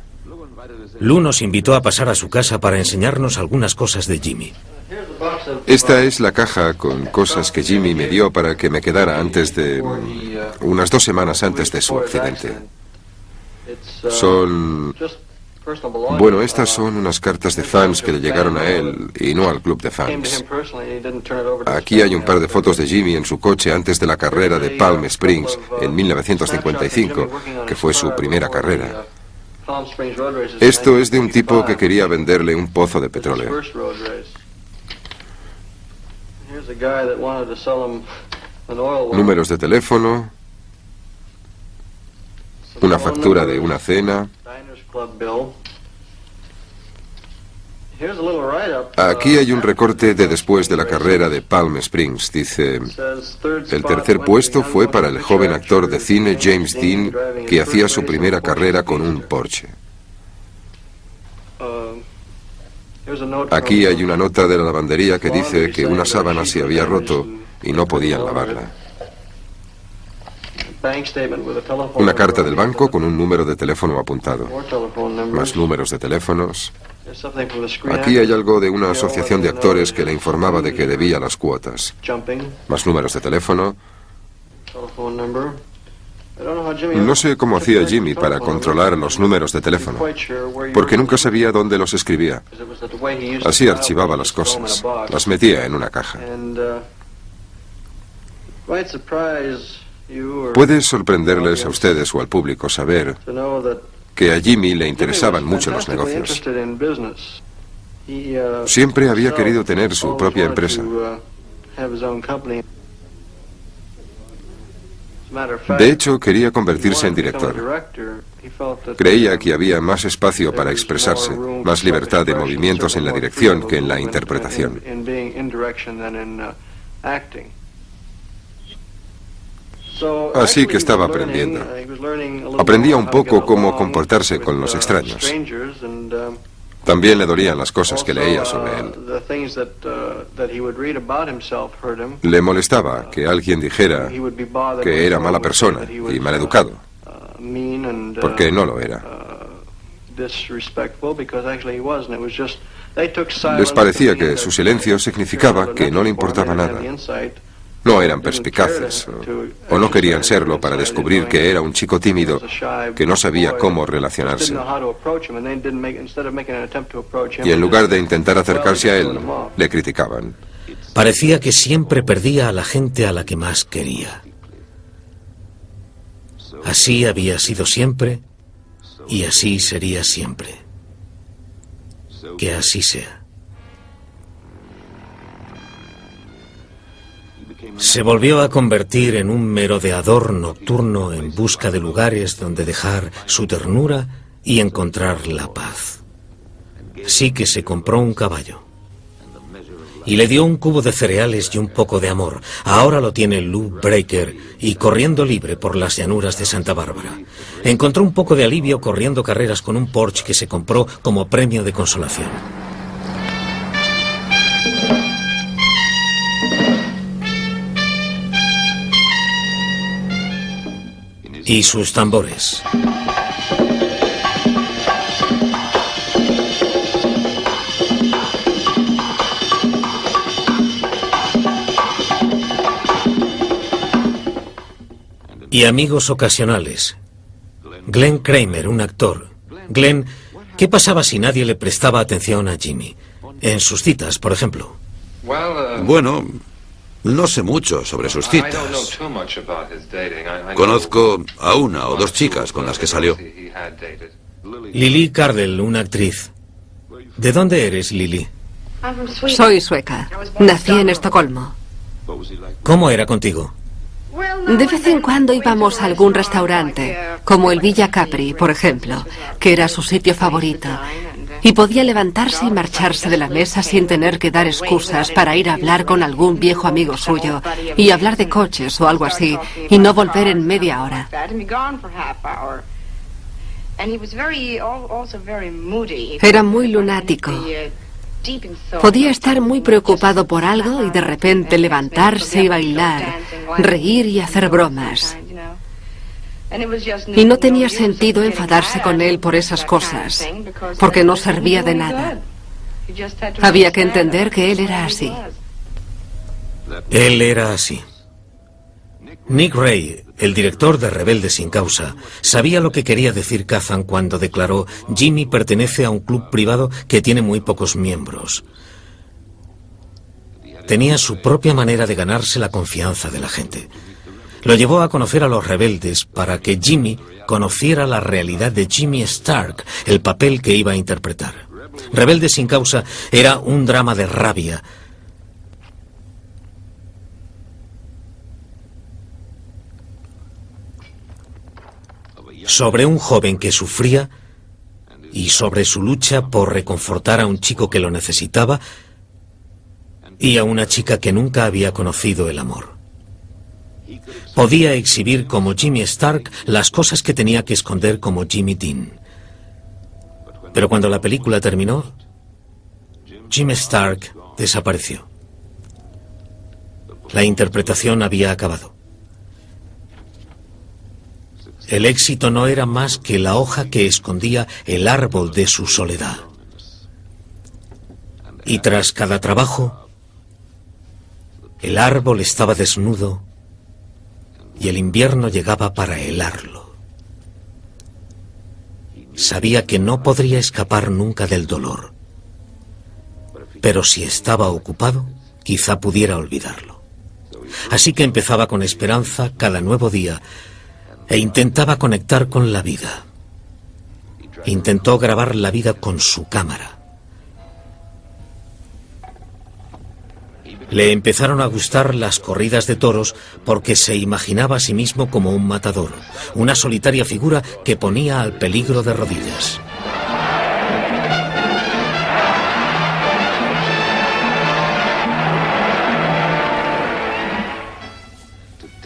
Lou nos invitó a pasar a su casa para enseñarnos algunas cosas de Jimmy. Esta es la caja con cosas que Jimmy me dio para que me quedara antes de... unas 2 semanas antes de su accidente. Son... Bueno, estas son unas cartas de fans que le llegaron a él y no al club de fans. Aquí hay un par de fotos de Jimmy en su coche antes de la carrera de Palm Springs en 1955, que fue su primera carrera. Esto es de un tipo que quería venderle un pozo de petróleo. Números de teléfono, una factura de una cena. Aquí hay un recorte de después de la carrera de Palm Springs. Dice: el tercer puesto fue para el joven actor de cine James Dean, que hacía su primera carrera con un Porsche. Aquí hay una nota de la lavandería que dice que una sábana se había roto y no podían lavarla. Una carta del banco con un número de teléfono apuntado. Más números de teléfonos. Aquí hay algo de una asociación de actores que le informaba de que debía las cuotas. Más números de teléfono. No sé cómo hacía Jimmy para controlar los números de teléfono, porque nunca sabía dónde los escribía. Así archivaba las cosas, las metía en una caja. Puede sorprenderles a ustedes o al público saber que a Jimmy le interesaban mucho los negocios. Siempre había querido tener su propia empresa. De hecho, quería convertirse en director. Creía que había más espacio para expresarse, más libertad de movimientos en la dirección que en la interpretación. Así que estaba aprendiendo. Aprendía un poco cómo comportarse con los extraños. También le dolían las cosas que leía sobre él. Le molestaba que alguien dijera que era mala persona y maleducado, porque no lo era. Les parecía que su silencio significaba que no le importaba nada. No eran perspicaces o no querían serlo para descubrir que era un chico tímido que no sabía cómo relacionarse. Y en lugar de intentar acercarse a él, le criticaban. Parecía que siempre perdía a la gente a la que más quería. Así había sido siempre y así sería siempre. Que así sea. Se volvió a convertir en un merodeador nocturno en busca de lugares donde dejar su ternura y encontrar la paz. Sí que se compró un caballo. Y le dio un cubo de cereales y un poco de amor. Ahora lo tiene Lou Breaker y corriendo libre por las llanuras de Santa Bárbara. Encontró un poco de alivio corriendo carreras con un Porsche que se compró como premio de consolación. Y sus tambores. Y amigos ocasionales. Glenn Kramer, un actor. Glenn, ¿qué pasaba si nadie le prestaba atención a Jimmy? En sus citas, por ejemplo. Bueno, no sé mucho sobre sus citas. Conozco a 1 o 2 chicas con las que salió. Lily Cardell, una actriz. ¿De dónde eres, Lily? Soy sueca. Nací en Estocolmo. ¿Cómo era contigo? De vez en cuando íbamos a algún restaurante, como el Villa Capri, por ejemplo, que era su sitio favorito, y podía levantarse y marcharse de la mesa sin tener que dar excusas para ir a hablar con algún viejo amigo suyo y hablar de coches o algo así, y no volver en media hora. Era muy lunático. Podía estar muy preocupado por algo y de repente levantarse y bailar, reír y hacer bromas. Y no tenía sentido enfadarse con él por esas cosas, porque no servía de nada. Había que entender que él era así. Él era así. Nick Ray, el director de Rebelde sin Causa, sabía lo que quería decir Kazan cuando declaró: Jimmy pertenece a un club privado que tiene muy pocos miembros. Tenía su propia manera de ganarse la confianza de la gente. Lo llevó a conocer a los rebeldes para que Jimmy conociera la realidad de Jimmy Stark, el papel que iba a interpretar. Rebelde sin Causa era un drama de rabia, sobre un joven que sufría y sobre su lucha por reconfortar a un chico que lo necesitaba y a una chica que nunca había conocido el amor. Podía exhibir como Jimmy Stark las cosas que tenía que esconder como Jimmy Dean. Pero cuando la película terminó, Jimmy Stark desapareció. La interpretación había acabado. El éxito no era más que la hoja que escondía el árbol de su soledad. Y tras cada trabajo, el árbol estaba desnudo y el invierno llegaba para helarlo. Sabía que no podría escapar nunca del dolor, pero si estaba ocupado, quizá pudiera olvidarlo. Así que empezaba con esperanza cada nuevo día e intentaba conectar con la vida. Intentó grabar la vida con su cámara. Le empezaron a gustar las corridas de toros porque se imaginaba a sí mismo como un matador, una solitaria figura que ponía al peligro de rodillas.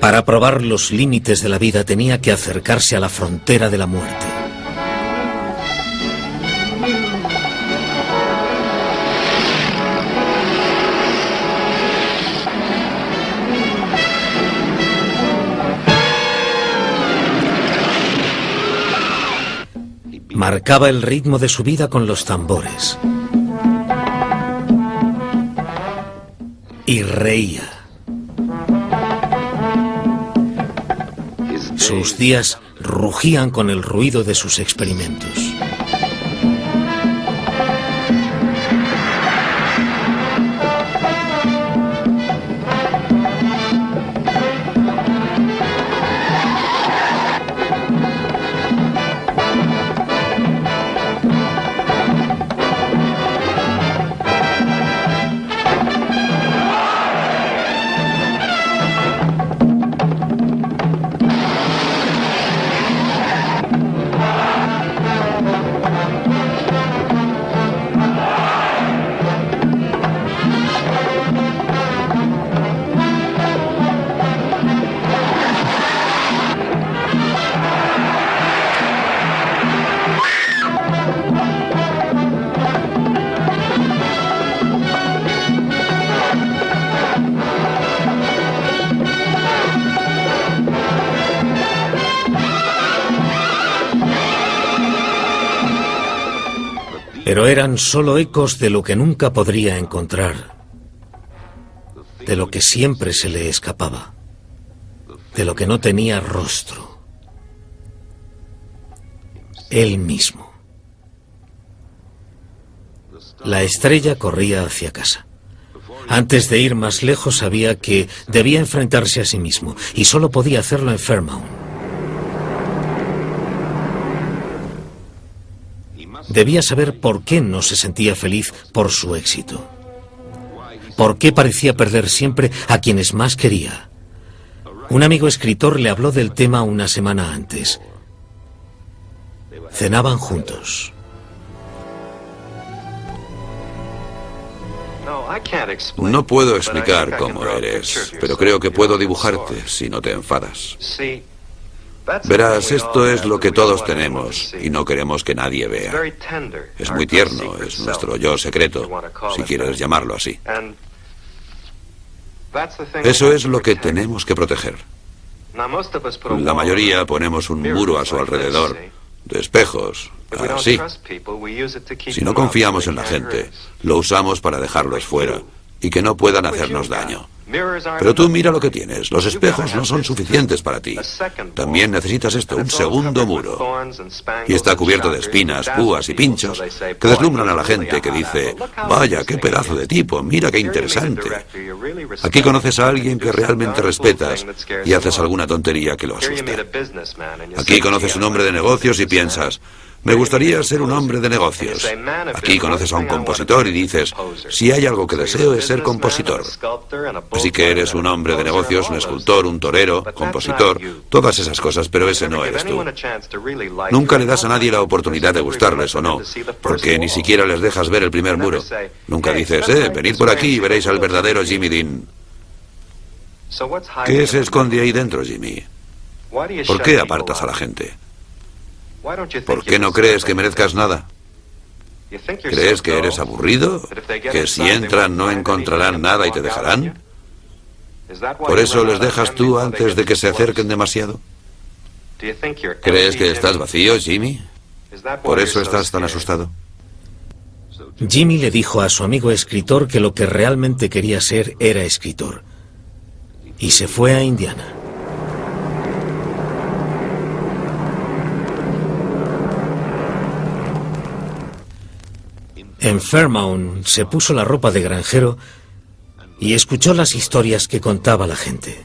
Para probar los límites de la vida tenía que acercarse a la frontera de la muerte. Marcaba el ritmo de su vida con los tambores. Y reía. Sus días rugían con el ruido de sus experimentos. Pero eran solo ecos de lo que nunca podría encontrar, de lo que siempre se le escapaba, de lo que no tenía rostro. Él mismo. La estrella corría hacia casa. Antes de ir más lejos sabía que debía enfrentarse a sí mismo y solo podía hacerlo en Fairmount. Debía saber por qué no se sentía feliz por su éxito. Por qué parecía perder siempre a quienes más quería. Un amigo escritor le habló del tema una semana antes. Cenaban juntos. No puedo explicar cómo eres, pero creo que puedo dibujarte si no te enfadas. Verás, esto es lo que todos tenemos y no queremos que nadie vea. Es muy tierno, es nuestro yo secreto, si quieres llamarlo así. Eso es lo que tenemos que proteger. La mayoría ponemos un muro a su alrededor, de espejos, así. Si no confiamos en la gente, lo usamos para dejarlos fuera y que no puedan hacernos daño. Pero tú mira lo que tienes. Los espejos no son suficientes para ti. También necesitas esto, un segundo muro. Y está cubierto de espinas, púas y pinchos que deslumbran a la gente que dice, vaya, qué pedazo de tipo, mira qué interesante. Aquí conoces a alguien que realmente respetas y haces alguna tontería que lo asusta. Aquí conoces un hombre de negocios y piensas, me gustaría ser un hombre de negocios. Aquí conoces a un compositor y dices, si hay algo que deseo es ser compositor. Así que eres un hombre de negocios, un escultor, un torero, compositor, todas esas cosas, pero ese no eres tú. Nunca le das a nadie la oportunidad de gustarles o no, porque ni siquiera les dejas ver el primer muro. Nunca dices, venid por aquí y veréis al verdadero Jimmy Dean. ¿Qué se esconde ahí dentro, Jimmy? ¿Por qué apartas a la gente? ¿Por qué no crees que merezcas nada? ¿Crees que eres aburrido? ¿Que si entran no encontrarán nada y te dejarán? ¿Por eso les dejas tú antes de que se acerquen demasiado? ¿Crees que estás vacío, Jimmy? ¿Por eso estás tan asustado? Jimmy le dijo a su amigo escritor que lo que realmente quería ser era escritor. Y se fue a Indiana. En Fairmount se puso la ropa de granjero y escuchó las historias que contaba la gente.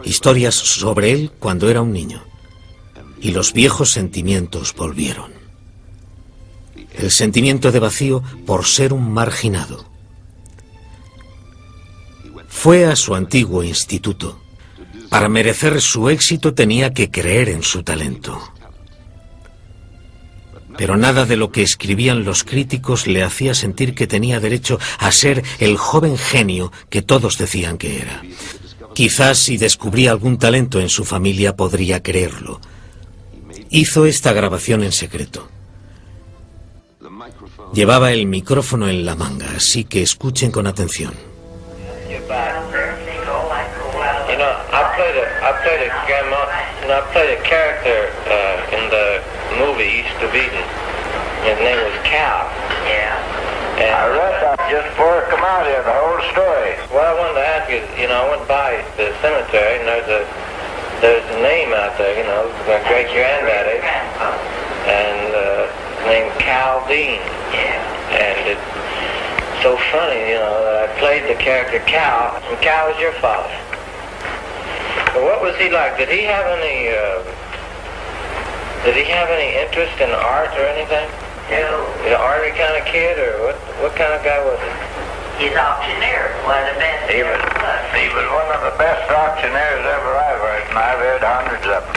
Historias sobre él cuando era un niño. Y los viejos sentimientos volvieron. El sentimiento de vacío por ser un marginado. Fue a su antiguo instituto. Para merecer su éxito tenía que creer en su talento. Pero nada de lo que escribían los críticos le hacía sentir que tenía derecho a ser el joven genio que todos decían que era. Quizás si descubría algún talento en su familia podría creerlo. Hizo esta grabación en secreto. Llevaba el micrófono en la manga, así que escuchen con atención. I played a character in the movie East of Eden. His name was Cal. Yeah. And I read that just before I come out here, the whole story. Well, I wanted to ask you, I went by the cemetery and there's a name out there, my great granddaddy, and his name's Cal Dean. Yeah. And it's so funny, that I played the character Cal, and Cal was your father. What was he like? Did he have any interest in art or anything? No. An arty kind of kid, or what kind of guy was he? He's auctioneer, one of the best. He was one of the best auctioneers ever I've heard, and I've heard hundreds of them.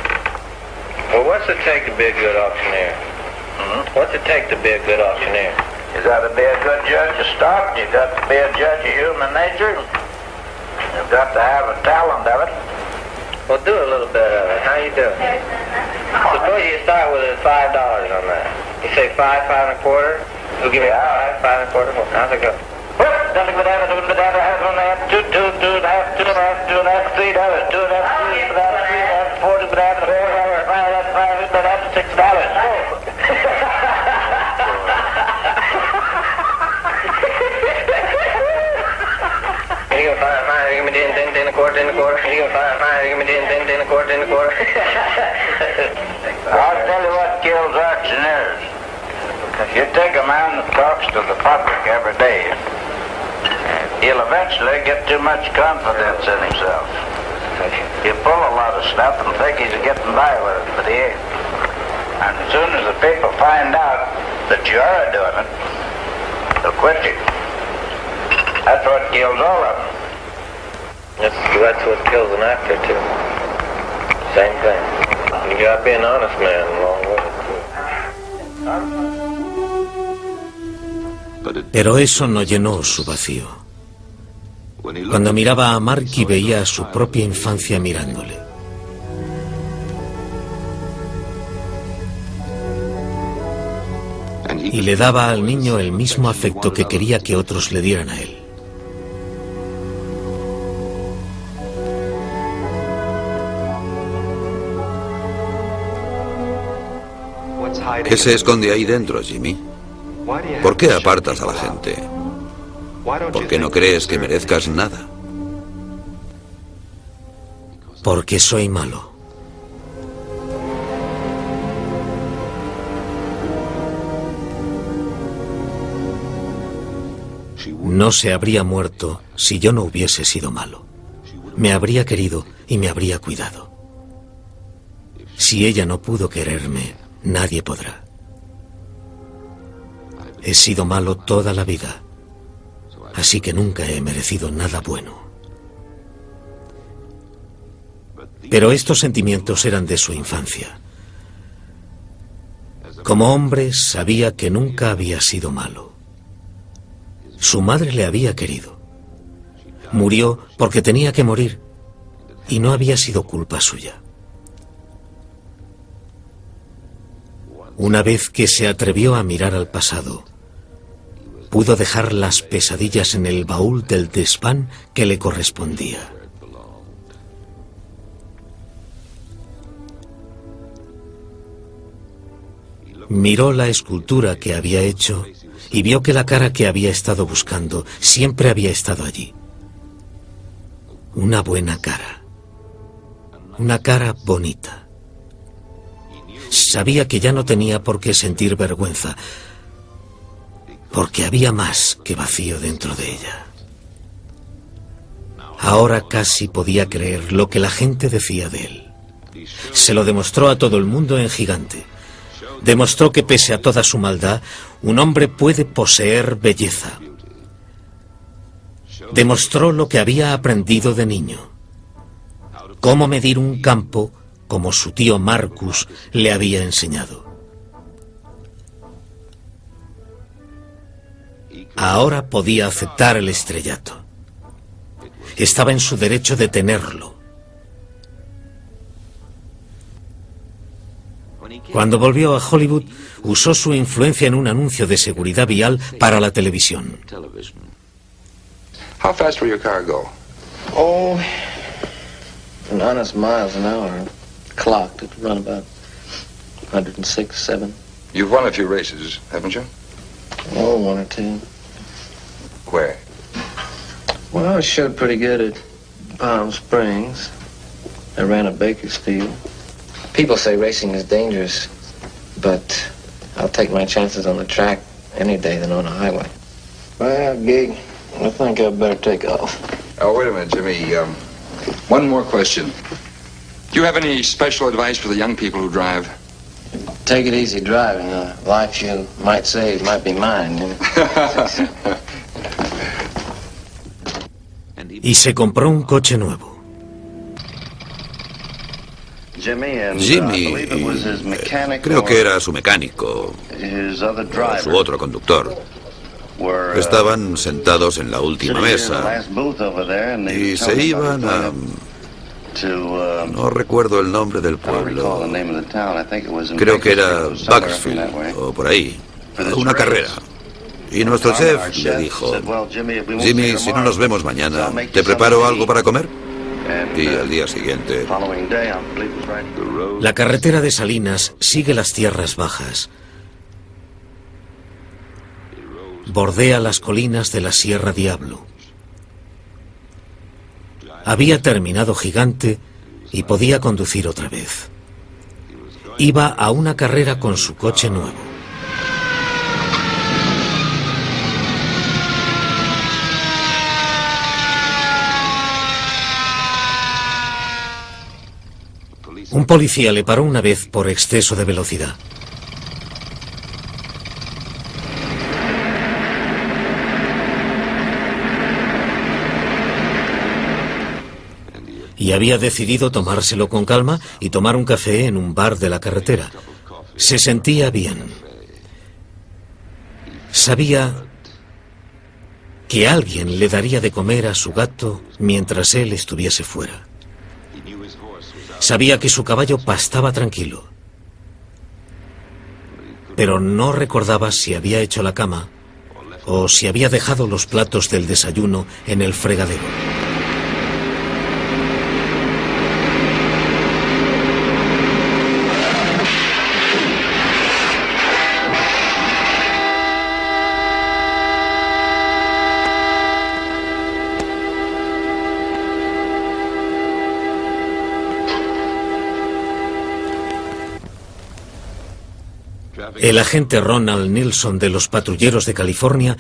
Well, what's it take to be a good auctioneer? What's it take to be a good auctioneer? You got to be a good judge of stock. You got to be a judge of human nature. You've got to have a talent of it. Well, do a little bit of it. How you doing? Suppose you start with $5 on that. You say 5, 5 and a quarter. Who'll give me 5, 5 and a quarter? How's it go? You gonna find mine, give me ten a quarter, You gonna find mine, give me ten a quarter, I'll tell you what kills auctioneers. You take a man that talks to the public every day, he'll eventually get too much confidence in himself. He'll pull a lot of stuff and think he's getting by with it, but he ain't. And as soon as the people find out that you are doing it, they'll quit you. That's what kills all of them. That's what kills an actor, too. Same thing. You gotta be an honest man along with it, too. Pero eso no llenó su vacío. Cuando miraba a Marky veía a su propia infancia mirándole. Y le daba al niño el mismo afecto que quería que otros le dieran a él. ¿Qué se esconde ahí dentro, Jimmy? ¿Por qué apartas a la gente? ¿Por qué no crees que merezcas nada? Porque soy malo. No se habría muerto si yo no hubiese sido malo. Me habría querido y me habría cuidado. Si ella no pudo quererme, nadie podrá. He sido malo toda la vida, así que nunca he merecido nada bueno. Pero estos sentimientos eran de su infancia. Como hombre, sabía que nunca había sido malo. Su madre le había querido. Murió porque tenía que morir y no había sido culpa suya. Una vez que se atrevió a mirar al pasado, pudo dejar las pesadillas en el baúl del desván que le correspondía. Miró la escultura que había hecho y vio que la cara que había estado buscando siempre había estado allí. Una buena cara. Una cara bonita. Sabía que ya no tenía por qué sentir vergüenza, porque había más que vacío dentro de ella. Ahora casi podía creer lo que la gente decía de él. Se lo demostró a todo el mundo en Gigante. Demostró que pese a toda su maldad, un hombre puede poseer belleza. Demostró lo que había aprendido de niño. Cómo medir un campo como su tío Marcus le había enseñado. Ahora podía aceptar el estrellato. Estaba en su derecho de tenerlo. Cuando volvió a Hollywood, usó su influencia en un anuncio de seguridad vial para la televisión. How fast will your car go? Oh, an honest miles an hour. Clocked, it would run about 106, 7. You've won a few races, haven't you? Oh, one or two. Where? Well, I showed pretty good at Palm Springs. I ran at Bakersfield. People say racing is dangerous, but I'll take my chances on the track any day than on a highway. Well, Gig, I think I'd better take off. Oh, wait a minute, Jimmy. One more question. Do you have any special advice for the young people who drive? Take it easy driving. Life you might save might be mine. You know? Y se compró un coche nuevo. Jimmy, creo que era su mecánico, o su otro conductor. Estaban sentados en la última mesa y se iban a... No recuerdo el nombre del pueblo. Creo que era Bakersfield o por ahí. A una carrera. Y nuestro chef le dijo: Jimmy, si no nos vemos mañana, ¿te preparo algo para comer? Y al día siguiente... La carretera de Salinas sigue las tierras bajas. Bordea las colinas de la Sierra Diablo. Había terminado Gigante y podía conducir otra vez. Iba a una carrera con su coche nuevo. Un policía le paró una vez por exceso de velocidad. y había decidido tomárselo con calma y tomar un café en un bar de la carretera. Se sentía bien. Sabía que alguien le daría de comer a su gato mientras él estuviese fuera. Sabía que su caballo pastaba tranquilo, pero no recordaba si había hecho la cama o si había dejado los platos del desayuno en el fregadero. El agente Ronald Nilsson de los patrulleros de California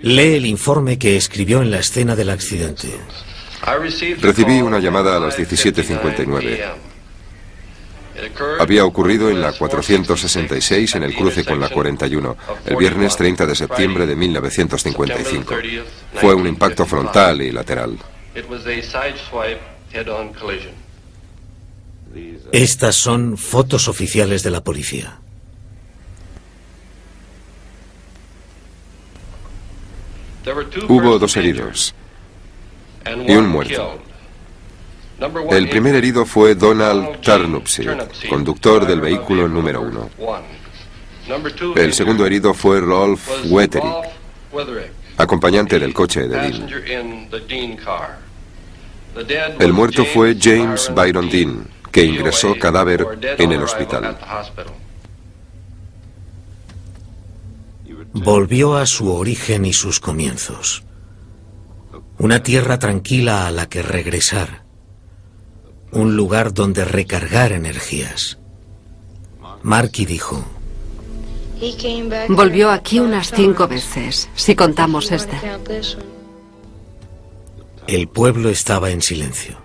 lee el informe que escribió en la escena del accidente. Recibí una llamada a las 17:59. Había ocurrido en la 466 en el cruce con la 41, el viernes 30 de septiembre de 1955. Fue un impacto frontal y lateral. Estas son fotos oficiales de la policía. Hubo 2 heridos y un muerto. El primer herido fue Donald Turnipseed, conductor del vehículo número 1. El segundo herido fue Rolf Wetherich, acompañante del coche de Dean. El muerto fue James Byron Dean, que ingresó cadáver en el hospital. Volvió a su origen y sus comienzos. Una tierra tranquila a la que regresar. Un lugar donde recargar energías. Marky dijo: Volvió aquí unas 5 veces, si contamos esta. El pueblo estaba en silencio.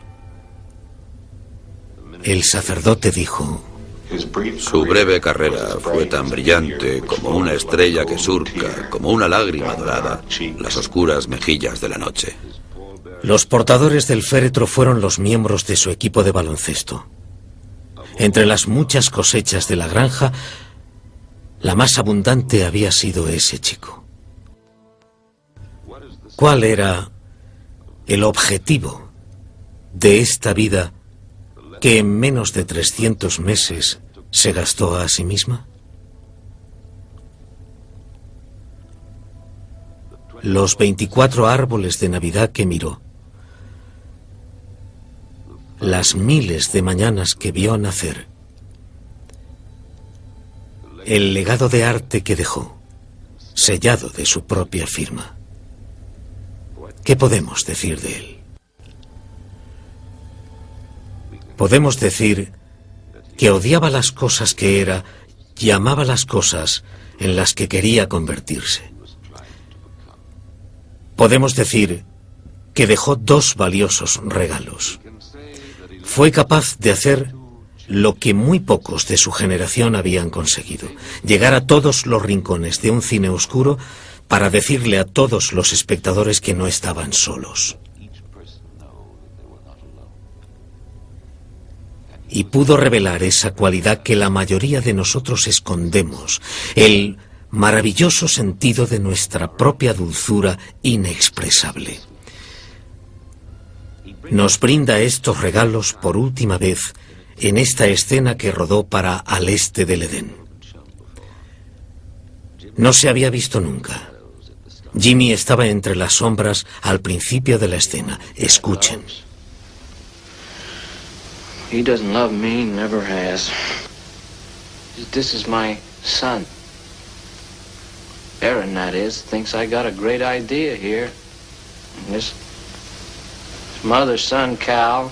El sacerdote dijo: Su breve carrera fue tan brillante como una estrella que surca, como una lágrima dorada, las oscuras mejillas de la noche. Los portadores del féretro fueron los miembros de su equipo de baloncesto. Entre las muchas cosechas de la granja, la más abundante había sido ese chico. ¿Cuál era el objetivo de esta vida que en menos de 300 meses se gastó a sí misma? Los 24 árboles de Navidad que miró, las miles de mañanas que vio nacer, el legado de arte que dejó, sellado de su propia firma. ¿Qué podemos decir de él? Podemos decir que odiaba las cosas que era y amaba las cosas en las que quería convertirse. Podemos decir que dejó 2 valiosos regalos. Fue capaz de hacer lo que muy pocos de su generación habían conseguido: llegar a todos los rincones de un cine oscuro para decirle a todos los espectadores que no estaban solos. Y pudo revelar esa cualidad que la mayoría de nosotros escondemos, el maravilloso sentido de nuestra propia dulzura inexpresable. Nos brinda estos regalos por última vez en esta escena que rodó para Al este del Edén. No se había visto nunca. Jimmy estaba entre las sombras al principio de la escena. Escuchen. He doesn't love me, never has. This is my son. Aaron, that is, thinks I got a great idea here. And this mother's son, Cal,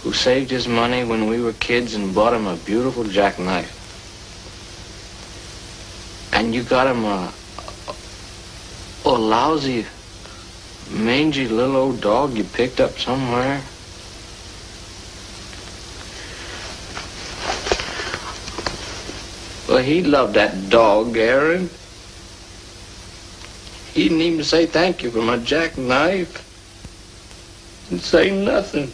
who saved his money when we were kids and bought him a beautiful jackknife. And you got him a lousy, mangy little old dog you picked up somewhere. Well, he loved that dog, Aaron. He didn't even say thank you for my jackknife. and say nothing.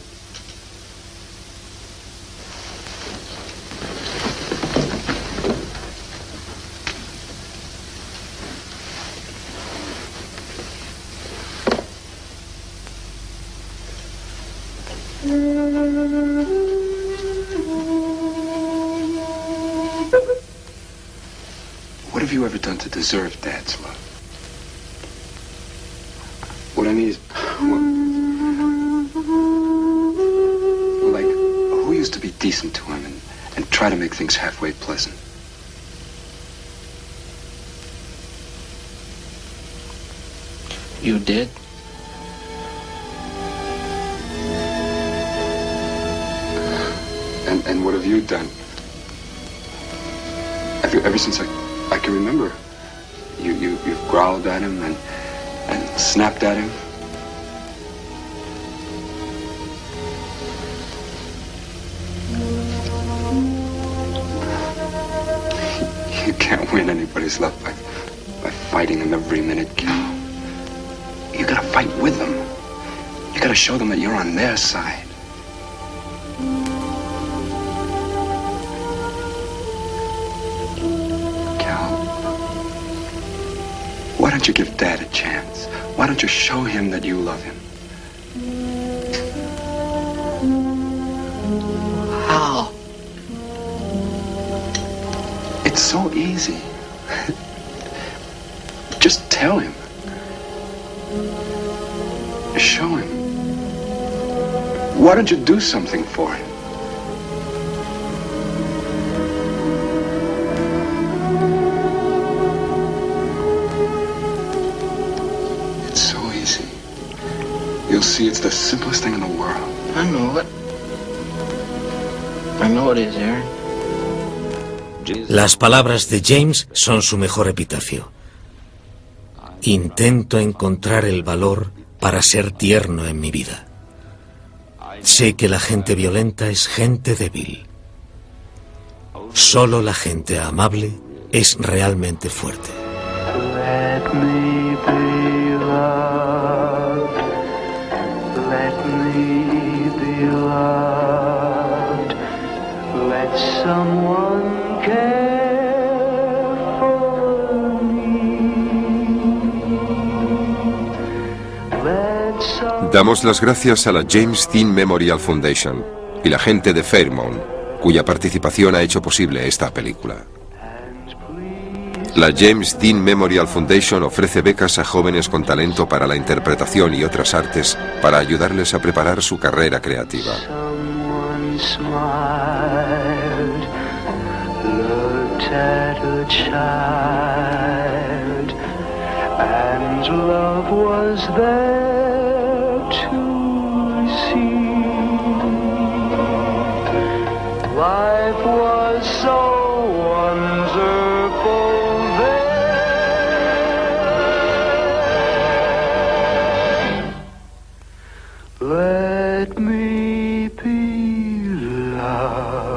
What have you ever done to deserve Dad's love? What I mean is, like, who used to be decent to him and try to make things halfway pleasant? You did? And what have you done? Ever since I can remember, you've growled at him and snapped at him. You can't win anybody's love by fighting them every minute, Cal. You gotta fight with them. You gotta show them that you're on their side. Why don't you give Dad a chance? Why don't you show him that you love him? How? It's so easy. Just tell him. Show him. Why don't you do something for him? You'll see it's the simplest thing in the world. I know it. I know it is, Aaron. Las palabras de James son su mejor epitafio. Intento encontrar el valor para ser tierno en mi vida. Sé que la gente violenta es gente débil. Solo la gente amable es realmente fuerte. Let me be loved. Let me be loved. Let someone care for me. Let someone... Damos las gracias a la James Dean Memorial Foundation y la gente de Fairmount, cuya participación ha hecho posible esta película. La James Dean Memorial Foundation ofrece becas a jóvenes con talento para la interpretación y otras artes para ayudarles a preparar su carrera creativa. Someone smiled, looked at a child, and love was there to see. Life was so wonderful. Let me be loved.